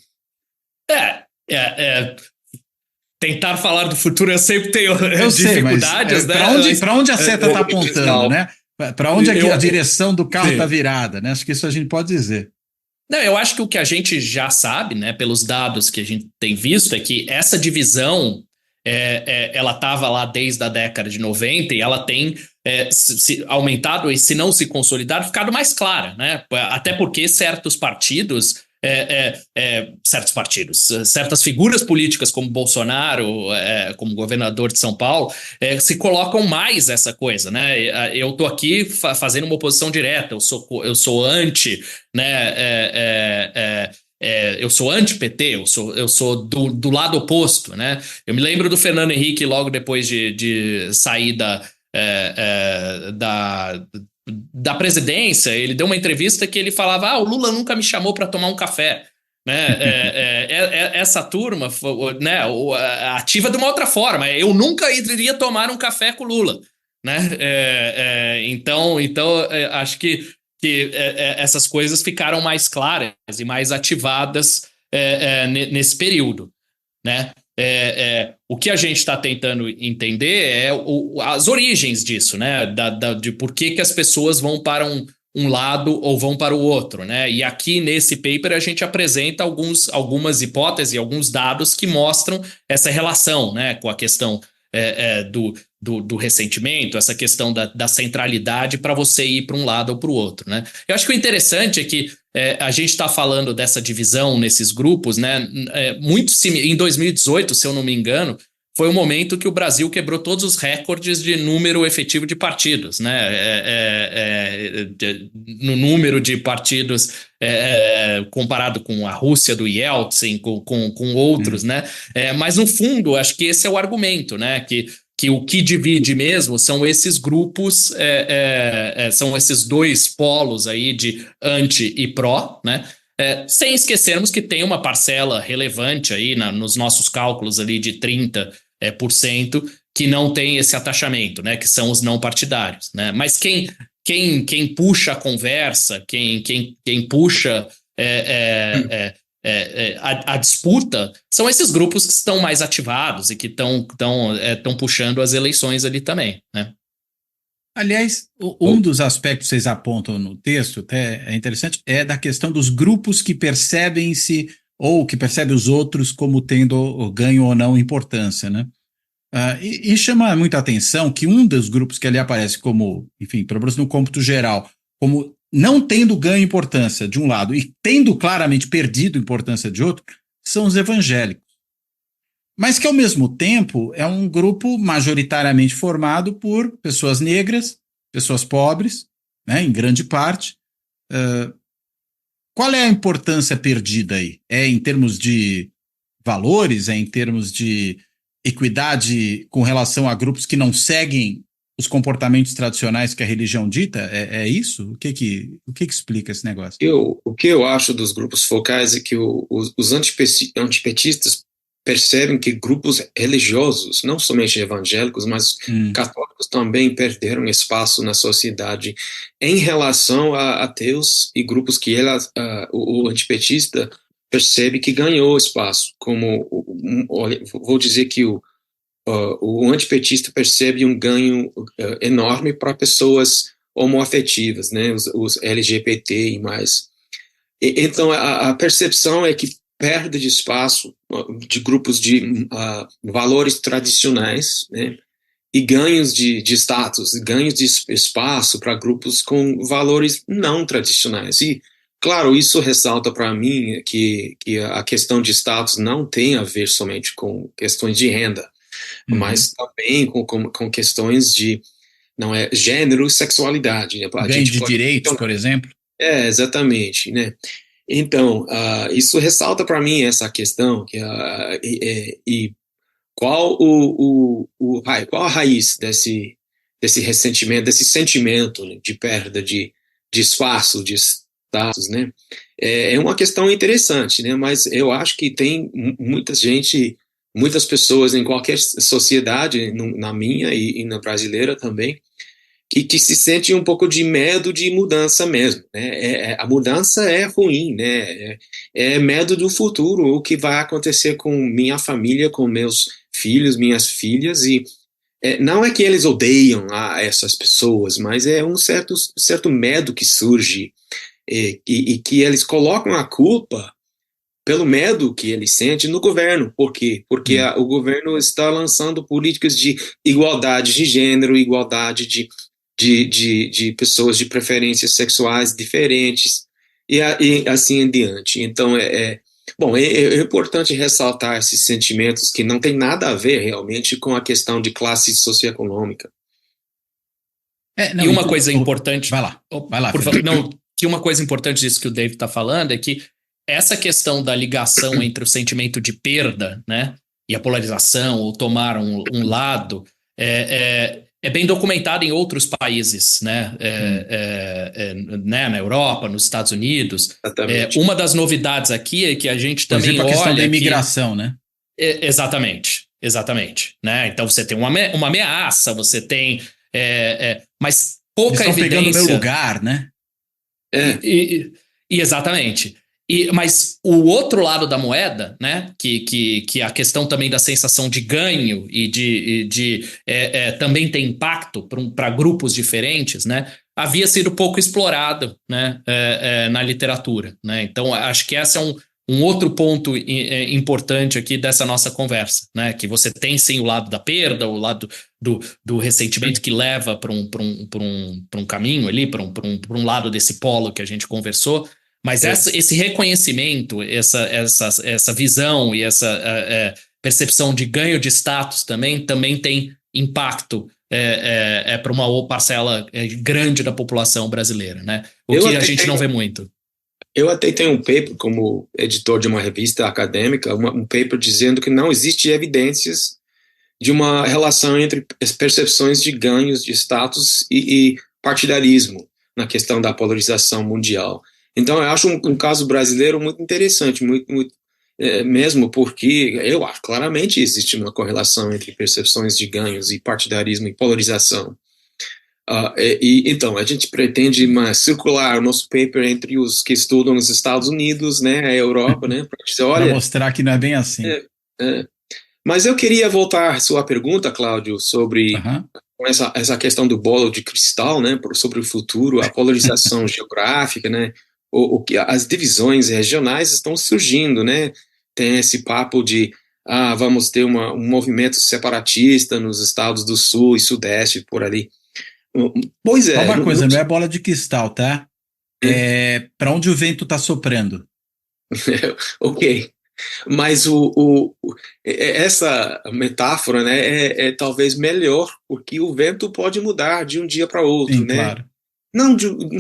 Speaker 4: Tentar falar do futuro eu sempre tenho
Speaker 2: dificuldades,
Speaker 4: né?
Speaker 2: Para onde a seta está apontando, né? Para onde a direção do carro está virada, né? Acho que isso a gente pode dizer.
Speaker 4: Não, eu acho que o que a gente já sabe, né, pelos dados que a gente tem visto, é que essa divisão ela estava lá desde a década de 90 e ela tem se aumentado e, se não se consolidado, ficado mais clara, né? Até porque certas figuras políticas como Bolsonaro, como governador de São Paulo, se colocam mais essa coisa, né? Eu estou aqui fazendo uma oposição direta, eu sou anti, né? Eu sou anti-PT, eu sou do lado oposto, né? Eu me lembro do Fernando Henrique logo depois de sair da presidência, ele deu uma entrevista que ele falava: o Lula nunca me chamou para tomar um café. Né? Essa turma, né, ativa de uma outra forma. Eu nunca iria tomar um café com o Lula. Né? Então acho que essas coisas ficaram mais claras e mais ativadas nesse período. Né? O que a gente está tentando entender é as origens disso, né? De por que as pessoas vão para um lado ou vão para o outro, né? E aqui nesse paper a gente apresenta algumas hipóteses e alguns dados que mostram essa relação, né? Com a questão do ressentimento, essa questão da centralidade para você ir para um lado ou para o outro, né? Eu acho que o interessante é que a gente está falando dessa divisão nesses grupos, né? Em 2018, se eu não me engano, foi o momento que o Brasil quebrou todos os recordes de número efetivo de partidos, né? No número de partidos comparado com a Rússia do Yeltsin, com outros, né? Mas no fundo, acho que esse é o argumento, né? Que o que divide mesmo são esses grupos, são esses dois polos aí de anti e pró, né? Sem esquecermos que tem uma parcela relevante aí nos nossos cálculos ali de 30% que não tem esse atachamento, né? Que são os não partidários, né? Mas quem puxa a conversa, quem puxa a disputa são esses grupos que estão mais ativados e que estão puxando as eleições ali também, né?
Speaker 2: Aliás, um dos aspectos que vocês apontam no texto, até é interessante, é da questão dos grupos que percebem-se ou que percebem os outros como tendo ganho ou não importância, né? E chama muita atenção que um dos grupos que ali aparece como, enfim, pelo menos no cômputo geral, como não tendo ganho importância de um lado e tendo claramente perdido importância de outro, são os evangélicos. Mas que, ao mesmo tempo, é um grupo majoritariamente formado por pessoas negras, pessoas pobres, né, em grande parte. Qual é a importância perdida aí? É em termos de valores? É em termos de equidade com relação a grupos que não seguem os comportamentos tradicionais que a religião dita? É isso? O que explica esse negócio?
Speaker 3: O que eu acho dos grupos focais é que os antipetistas percebem que grupos religiosos, não somente evangélicos, mas católicos também perderam espaço na sociedade em relação a ateus e grupos que o antipetista percebe que ganhou espaço. Vou dizer que o antipetista percebe um ganho enorme para pessoas homoafetivas, né, os LGBT e mais. Então, a percepção é que perda de espaço de grupos de valores tradicionais, né, e ganhos de status, ganhos de espaço para grupos com valores não tradicionais. E, claro, isso ressalta para mim que a questão de status não tem a ver somente com questões de renda, mas também com questões de gênero e sexualidade. Né?
Speaker 2: Ganho de direitos, por exemplo?
Speaker 3: Exatamente, né? Então, isso ressalta para mim essa questão, e qual a raiz desse ressentimento, desse sentimento, né, de perda de espaço, de status, né? É uma questão interessante, né? Mas eu acho que tem muitas pessoas em qualquer sociedade, na minha e na brasileira também, que se sente um pouco de medo de mudança mesmo, né? A mudança é ruim, né? É medo do futuro, o que vai acontecer com minha família, com meus filhos, minhas filhas, e não é que eles odeiam essas pessoas, mas é um certo medo que surge, e que eles colocam a culpa pelo medo que eles sentem no governo. Por quê? Porque o governo está lançando políticas de igualdade de gênero, igualdade de pessoas de preferências sexuais diferentes, e assim em diante. Então, é importante ressaltar esses sentimentos que não tem nada a ver realmente com a questão de classe socioeconômica.
Speaker 4: E uma coisa importante...
Speaker 2: Vai lá.
Speaker 4: Por favor, que uma coisa importante disso que o David está falando é que essa questão da ligação entre o sentimento de perda, né, e a polarização, ou tomar um lado, é é bem documentado em outros países, né? Né? Na Europa, nos Estados Unidos.
Speaker 3: Exatamente.
Speaker 4: Uma das novidades aqui é que a gente
Speaker 2: Por
Speaker 4: também
Speaker 2: exemplo, a questão da
Speaker 4: olha
Speaker 2: imigração, né?
Speaker 4: Exatamente, né? Então você tem uma ameaça, você tem, mas pouca
Speaker 2: Eles estão pegando o meu
Speaker 4: evidência.
Speaker 2: lugar, né?
Speaker 4: Exatamente. Mas o outro lado da moeda, né, que a questão também da sensação de ganho e de também ter impacto para grupos diferentes, né, havia sido pouco explorado, né, na literatura, né? Então acho que esse é um outro ponto importante aqui dessa nossa conversa, né, que você tem sim o lado da perda, o lado do ressentimento que leva para um caminho ali, para um lado desse polo que a gente conversou. Mas esse reconhecimento, essa visão e essa percepção de ganho de status também tem impacto para uma parcela grande da população brasileira, né? O que a gente não vê muito.
Speaker 3: Eu até tenho um paper como editor de uma revista acadêmica, um paper dizendo que não existe evidências de uma relação entre as percepções de ganhos de status e partidarismo na questão da polarização mundial. Então, eu acho um caso brasileiro muito interessante, muito mesmo porque eu acho claramente existe uma correlação entre percepções de ganhos e partidarismo e polarização. Então, a gente pretende circular o nosso paper entre os que estudam nos Estados Unidos, né, a Europa, né, para dizer, olha...
Speaker 2: Para mostrar que não é bem assim.
Speaker 3: Mas eu queria voltar à sua pergunta, Cláudio, sobre essa questão do bolo de cristal, né, sobre o futuro, a polarização geográfica, né, as divisões regionais estão surgindo, né? Tem esse papo de vamos ter um movimento separatista nos estados do Sul e Sudeste, por ali. Pois é.
Speaker 2: Só uma coisa, não é bola de cristal, tá? Para onde o vento está soprando.
Speaker 3: Ok. Mas essa metáfora, né, é talvez melhor, porque o vento pode mudar de um dia para outro,
Speaker 2: sim,
Speaker 3: né?
Speaker 2: Claro.
Speaker 3: Não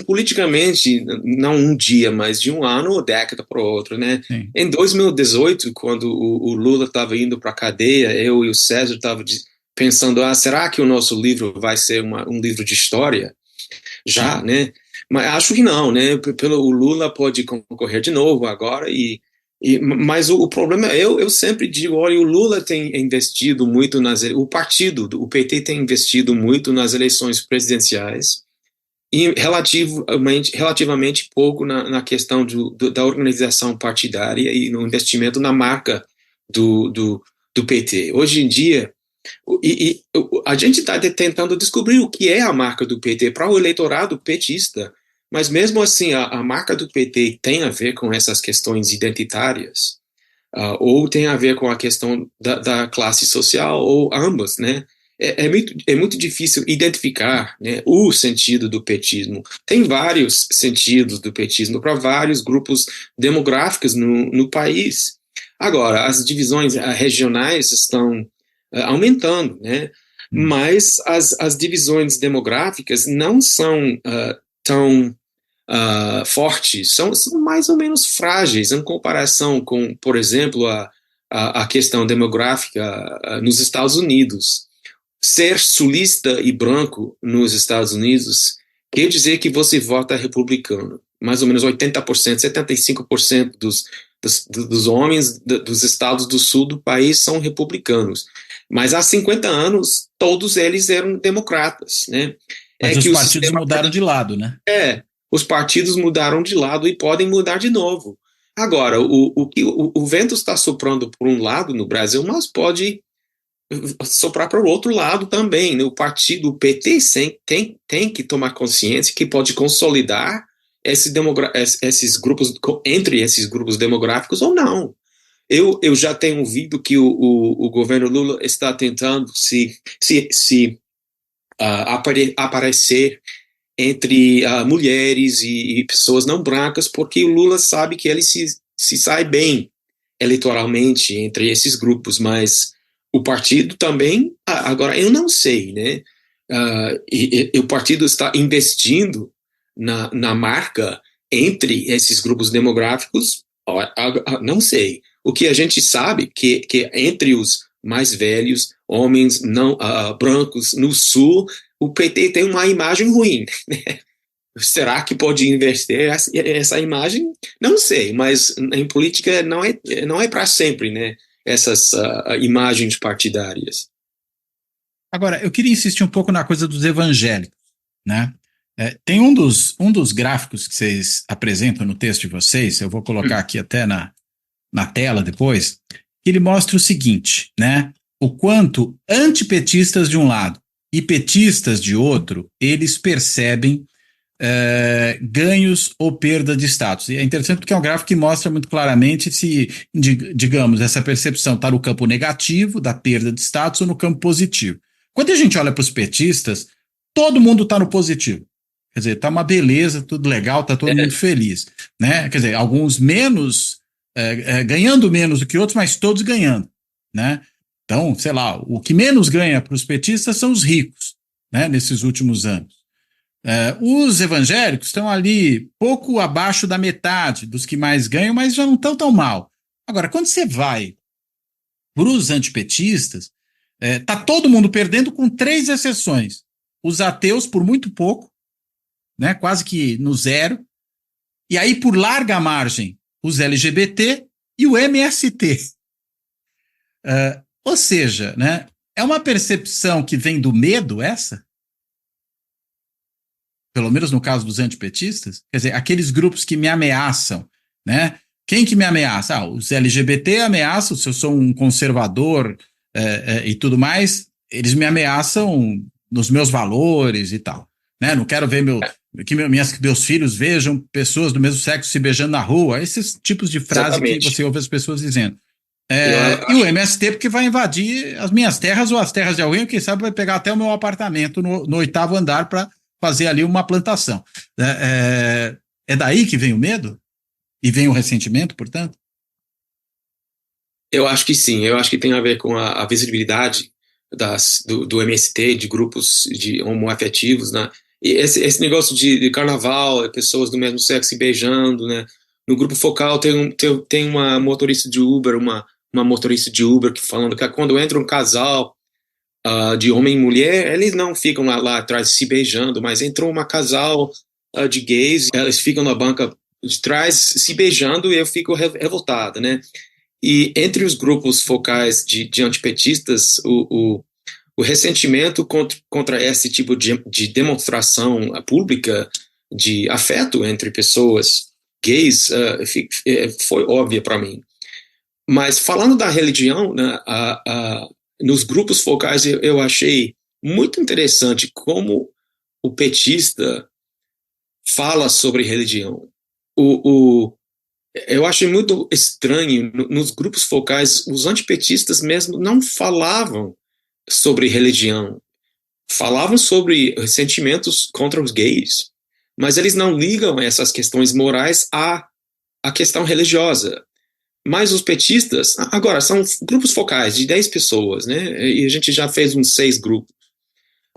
Speaker 3: politicamente, não um dia, mas de um ano ou década para outro, né?
Speaker 2: Sim.
Speaker 3: Em 2018, quando o Lula estava indo para a cadeia, eu e o César estavam pensando, será que o nosso livro vai ser um livro de história? Já, né? Mas acho que não, né? O Lula pode concorrer de novo agora, mas o problema, eu sempre digo, olha, o Lula tem investido muito o PT tem investido muito nas eleições presidenciais, e relativamente pouco na questão da organização partidária e no investimento na marca do PT. Hoje em dia, a gente está tentando descobrir o que é a marca do PT para o eleitorado petista, mas mesmo assim a marca do PT tem a ver com essas questões identitárias, ou tem a ver com a questão da classe social, ou ambas, né? É muito difícil identificar, né, o sentido do petismo. Tem vários sentidos do petismo para vários grupos demográficos no país. Agora, as divisões regionais estão aumentando, né? Mas as divisões demográficas não são tão fortes, são mais ou menos frágeis em comparação com, por exemplo, a questão demográfica nos Estados Unidos. Ser sulista e branco nos Estados Unidos quer dizer que você vota republicano. Mais ou menos 80%, 75% dos homens dos estados do sul do país são republicanos. Mas há 50 anos, todos eles eram democratas, né?
Speaker 2: Mas os partidos mudaram de lado, né?
Speaker 3: Os partidos mudaram de lado e podem mudar de novo. Agora, o vento está soprando por um lado no Brasil, mas pode soprar para o outro lado também, né? O partido, o PT, tem que tomar consciência que pode consolidar esses grupos, entre esses grupos demográficos ou não. Eu já tenho ouvido que o governo Lula está tentando aparecer entre mulheres e pessoas não brancas, porque o Lula sabe que ele se sai bem eleitoralmente entre esses grupos, mas o partido também, agora eu não sei, né? O partido está investindo na marca entre esses grupos demográficos, não sei. O que a gente sabe que entre os mais velhos, homens não brancos no Sul, o PT tem uma imagem ruim, né? Será que pode inverter essa imagem? Não sei, mas em política não é para sempre, né? Essas imagens partidárias.
Speaker 2: Agora, eu queria insistir um pouco na coisa dos evangélicos, né? Tem um dos gráficos que vocês apresentam no texto de vocês, eu vou colocar aqui até na tela depois, que ele mostra o seguinte, né? O quanto antipetistas de um lado e petistas de outro, eles percebem ganhos ou perda de status. E é interessante porque é um gráfico que mostra muito claramente se, digamos, essa percepção está no campo negativo da perda de status ou no campo positivo. Quando a gente olha para os petistas, todo mundo está no positivo. Quer dizer, está uma beleza, tudo legal, está todo mundo feliz, né? Quer dizer, alguns menos, ganhando menos do que outros, mas todos ganhando, né? Então, sei lá, o que menos ganha para os petistas são os ricos, né? Nesses últimos anos. Os evangélicos estão ali pouco abaixo da metade dos que mais ganham, mas já não estão tão mal. Agora, quando você vai para os antipetistas, está todo mundo perdendo com 3 exceções. Os ateus por muito pouco, né, quase que no zero, e aí por larga margem os LGBT e o MST. Ou seja, né, é uma percepção que vem do medo essa? Pelo menos no caso dos antipetistas, quer dizer, aqueles grupos que me ameaçam, né? Quem que me ameaça? Os LGBT ameaçam, se eu sou um conservador e tudo mais, eles me ameaçam nos meus valores e tal, né? Não quero ver que meus filhos vejam pessoas do mesmo sexo se beijando na rua, esses tipos de frase que você ouve as pessoas dizendo. E o MST porque vai invadir as minhas terras ou as terras de alguém, quem sabe vai pegar até o meu apartamento no 8º andar para fazer ali uma plantação. É daí que vem o medo? E vem o ressentimento, portanto?
Speaker 3: Eu acho que sim, eu acho que tem a ver com a visibilidade do MST, de grupos de homoafetivos, né? E esse negócio de carnaval, pessoas do mesmo sexo se beijando, né? No grupo focal tem uma motorista de Uber, uma motorista de Uber que falando que quando entra um casal de homem e mulher, eles não ficam lá atrás se beijando, mas entrou uma casal de gays, eles ficam na banca de trás se beijando e eu fico revoltada, né? E entre os grupos focais de antipetistas, o ressentimento contra esse tipo de demonstração pública de afeto entre pessoas gays foi óbvia para mim. Mas falando da religião, né, nos grupos focais eu achei muito interessante como o petista fala sobre religião. Eu achei muito estranho, nos grupos focais, os antipetistas mesmo não falavam sobre religião. Falavam sobre ressentimentos contra os gays, mas eles não ligam essas questões morais à questão religiosa. Mas os petistas, agora, são grupos focais de 10 pessoas, né? E a gente já fez uns 6 grupos.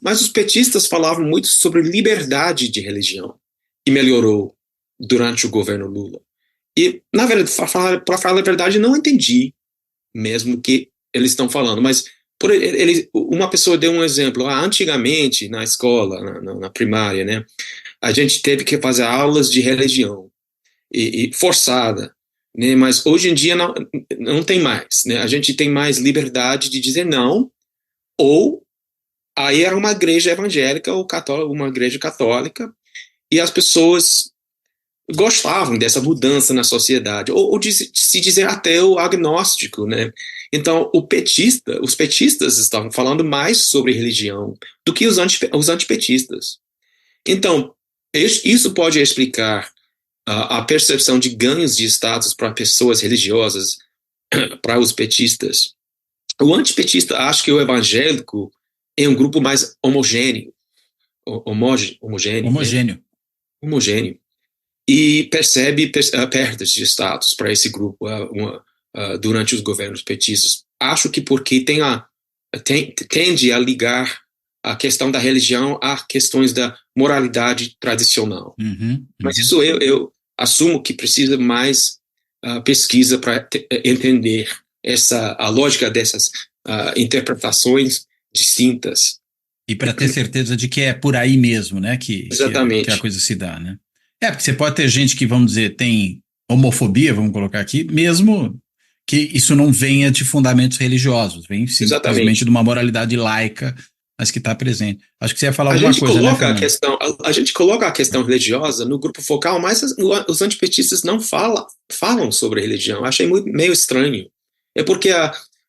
Speaker 3: Mas os petistas falavam muito sobre liberdade de religião, que melhorou durante o governo Lula. E, na verdade, para falar a verdade, não entendi mesmo o que eles estão falando. Mas uma pessoa deu um exemplo. Antigamente, na escola, na primária, né, a gente teve que fazer aulas de religião, e forçada. Né, mas hoje em dia não tem mais, né? A gente tem mais liberdade de dizer não, ou aí era uma igreja evangélica ou católica, uma igreja católica, e as pessoas gostavam dessa mudança na sociedade, ou de se dizer ateu, agnóstico, né? Então os petistas estavam falando mais sobre religião do que os antipetistas. Então isso pode explicar a percepção de ganhos de status para pessoas religiosas, para os petistas. O antipetista acha que o evangélico é um grupo mais homogêneo. Homogêneo. E percebe perdas de status para esse grupo durante os governos petistas. Acho que porque tende a ligar a questão da religião a questões da moralidade tradicional. Mas isso eu assumo que precisa mais pesquisa para entender a lógica dessas interpretações distintas.
Speaker 2: E para ter certeza de que é por aí mesmo, né,
Speaker 3: Exatamente.
Speaker 2: que a coisa se dá, né? Porque você pode ter gente que, vamos dizer, tem homofobia, vamos colocar aqui, mesmo que isso não venha de fundamentos religiosos, vem simplesmente de uma moralidade laica, mas que está presente. Acho que você ia falar alguma coisa, né, Fernando?
Speaker 3: A gente coloca a questão religiosa no grupo focal, mas os antipetistas não falam sobre religião. Achei meio estranho. É porque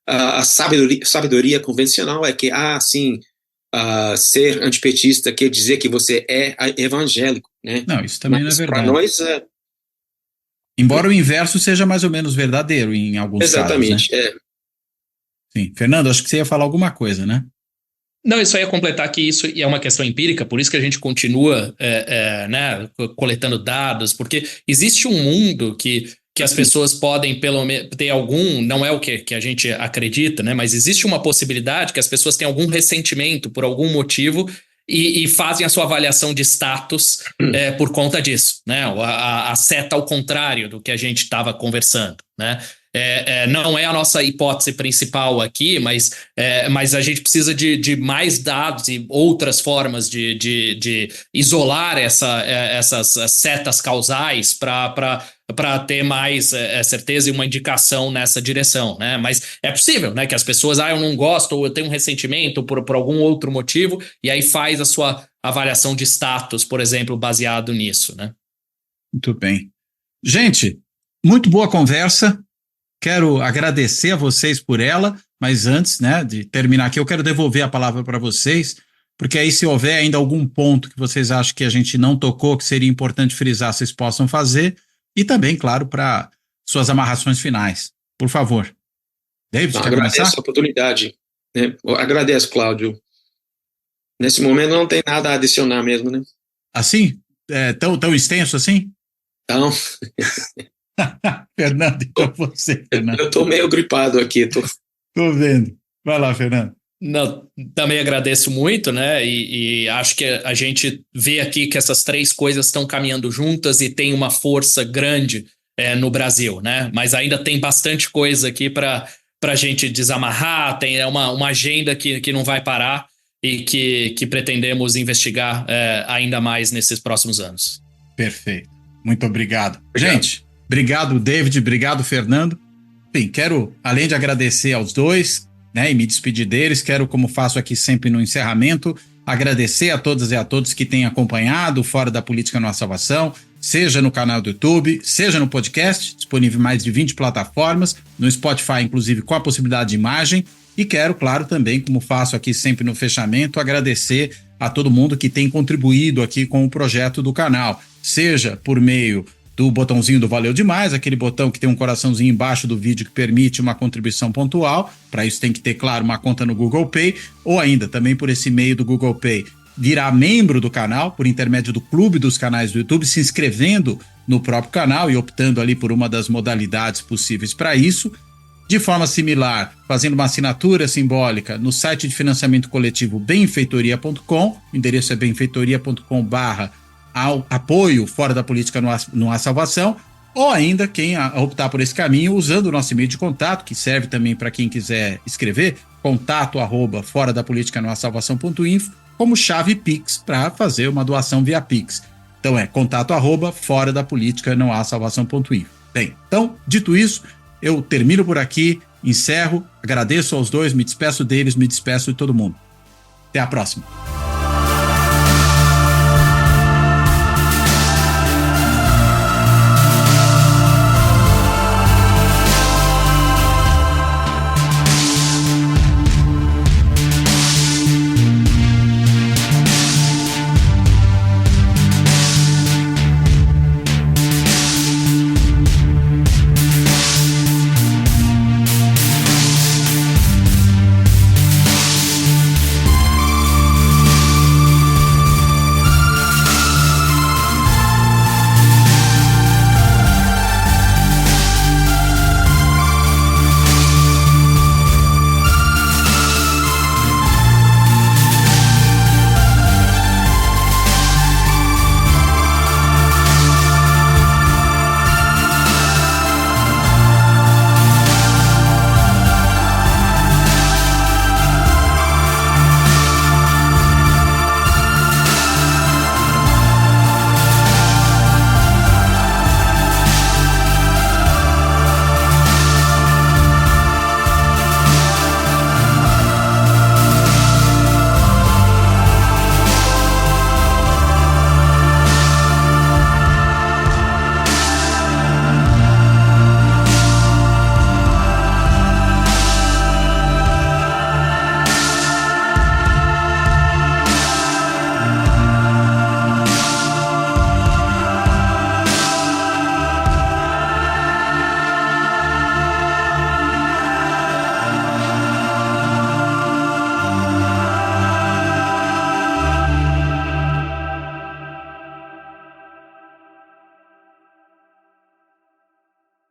Speaker 3: a sabedoria convencional é que, ser antipetista quer dizer que você é evangélico, né?
Speaker 2: Não, isso também não é verdade.
Speaker 3: Para nós,
Speaker 2: embora o inverso seja mais ou menos verdadeiro em alguns
Speaker 3: exatamente,
Speaker 2: casos, né? Sim. Fernando, acho que você ia falar alguma coisa, né?
Speaker 4: Não, eu só ia completar que isso é uma questão empírica, por isso que a gente continua né, coletando dados, porque existe um mundo que as pessoas podem pelo menos ter algum, não é o que a gente acredita, né, mas existe uma possibilidade que as pessoas têm algum ressentimento por algum motivo e fazem a sua avaliação de status por conta disso, né, a seta ao contrário do que a gente estava conversando, né. Não é a nossa hipótese principal aqui, mas a gente precisa de mais dados e outras formas de isolar essas setas causais para ter mais certeza e uma indicação nessa direção, né? Mas é possível, né, que as pessoas, eu não gosto, ou eu tenho um ressentimento por algum outro motivo, e aí faz a sua avaliação de status, por exemplo, baseado nisso, né?
Speaker 2: Muito bem. Gente, muito boa conversa. Quero agradecer a vocês por ela, mas antes, né, de terminar aqui, eu quero devolver a palavra para vocês, porque aí se houver ainda algum ponto que vocês acham que a gente não tocou, que seria importante frisar, vocês possam fazer, e também, claro, para suas amarrações finais. Por favor. David, quer começar?
Speaker 3: Agradeço a oportunidade. Né? Agradeço, Cláudio. Nesse momento não tem nada a adicionar mesmo, né?
Speaker 2: Assim? Tão extenso assim?
Speaker 3: Então...
Speaker 2: Fernando, então você, Fernando.
Speaker 3: Eu estou meio gripado aqui. Tô
Speaker 2: vendo. Vai lá, Fernando.
Speaker 4: Não, também agradeço muito, né? E acho que a gente vê aqui que essas três coisas estão caminhando juntas e tem uma força grande no Brasil, né? Mas ainda tem bastante coisa aqui para a gente desamarrar, tem uma agenda que não vai parar e que pretendemos investigar ainda mais nesses próximos anos.
Speaker 2: Perfeito. Muito obrigado. Gente, obrigado, David, obrigado, Fernando. Enfim, quero, além de agradecer aos dois, né, e me despedir deles, quero, como faço aqui sempre no encerramento, agradecer a todas e a todos que têm acompanhado Fora da Política Não Há Salvação, seja no canal do YouTube, seja no podcast, disponível em mais de 20 plataformas, no Spotify, inclusive, com a possibilidade de imagem, e quero, claro, também, como faço aqui sempre no fechamento, agradecer a todo mundo que tem contribuído aqui com o projeto do canal, seja por meio do botãozinho do Valeu Demais, aquele botão que tem um coraçãozinho embaixo do vídeo que permite uma contribuição pontual, para isso tem que ter, claro, uma conta no Google Pay, ou ainda também por esse meio do Google Pay, virar membro do canal, por intermédio do clube dos canais do YouTube, se inscrevendo no próprio canal e optando ali por uma das modalidades possíveis para isso. De forma similar, fazendo uma assinatura simbólica no site de financiamento coletivo benfeitoria.com, o endereço é benfeitoria.com/apoio Fora da Política Não Há Salvação, ou ainda quem optar por esse caminho usando o nosso e-mail de contato, que serve também para quem quiser escrever, contato@foradapolítica-não-há-salvação.info, como chave Pix para fazer uma doação via Pix. Então é contato@foradapolítica-não-há-salvação.info. Bem, então, dito isso, eu termino por aqui, encerro, agradeço aos dois, me despeço deles, me despeço de todo mundo. Até a próxima.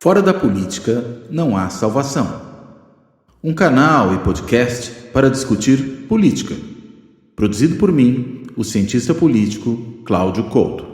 Speaker 1: Fora da política não há salvação. Um canal e podcast para discutir política. Produzido por mim, o cientista político Cláudio Couto.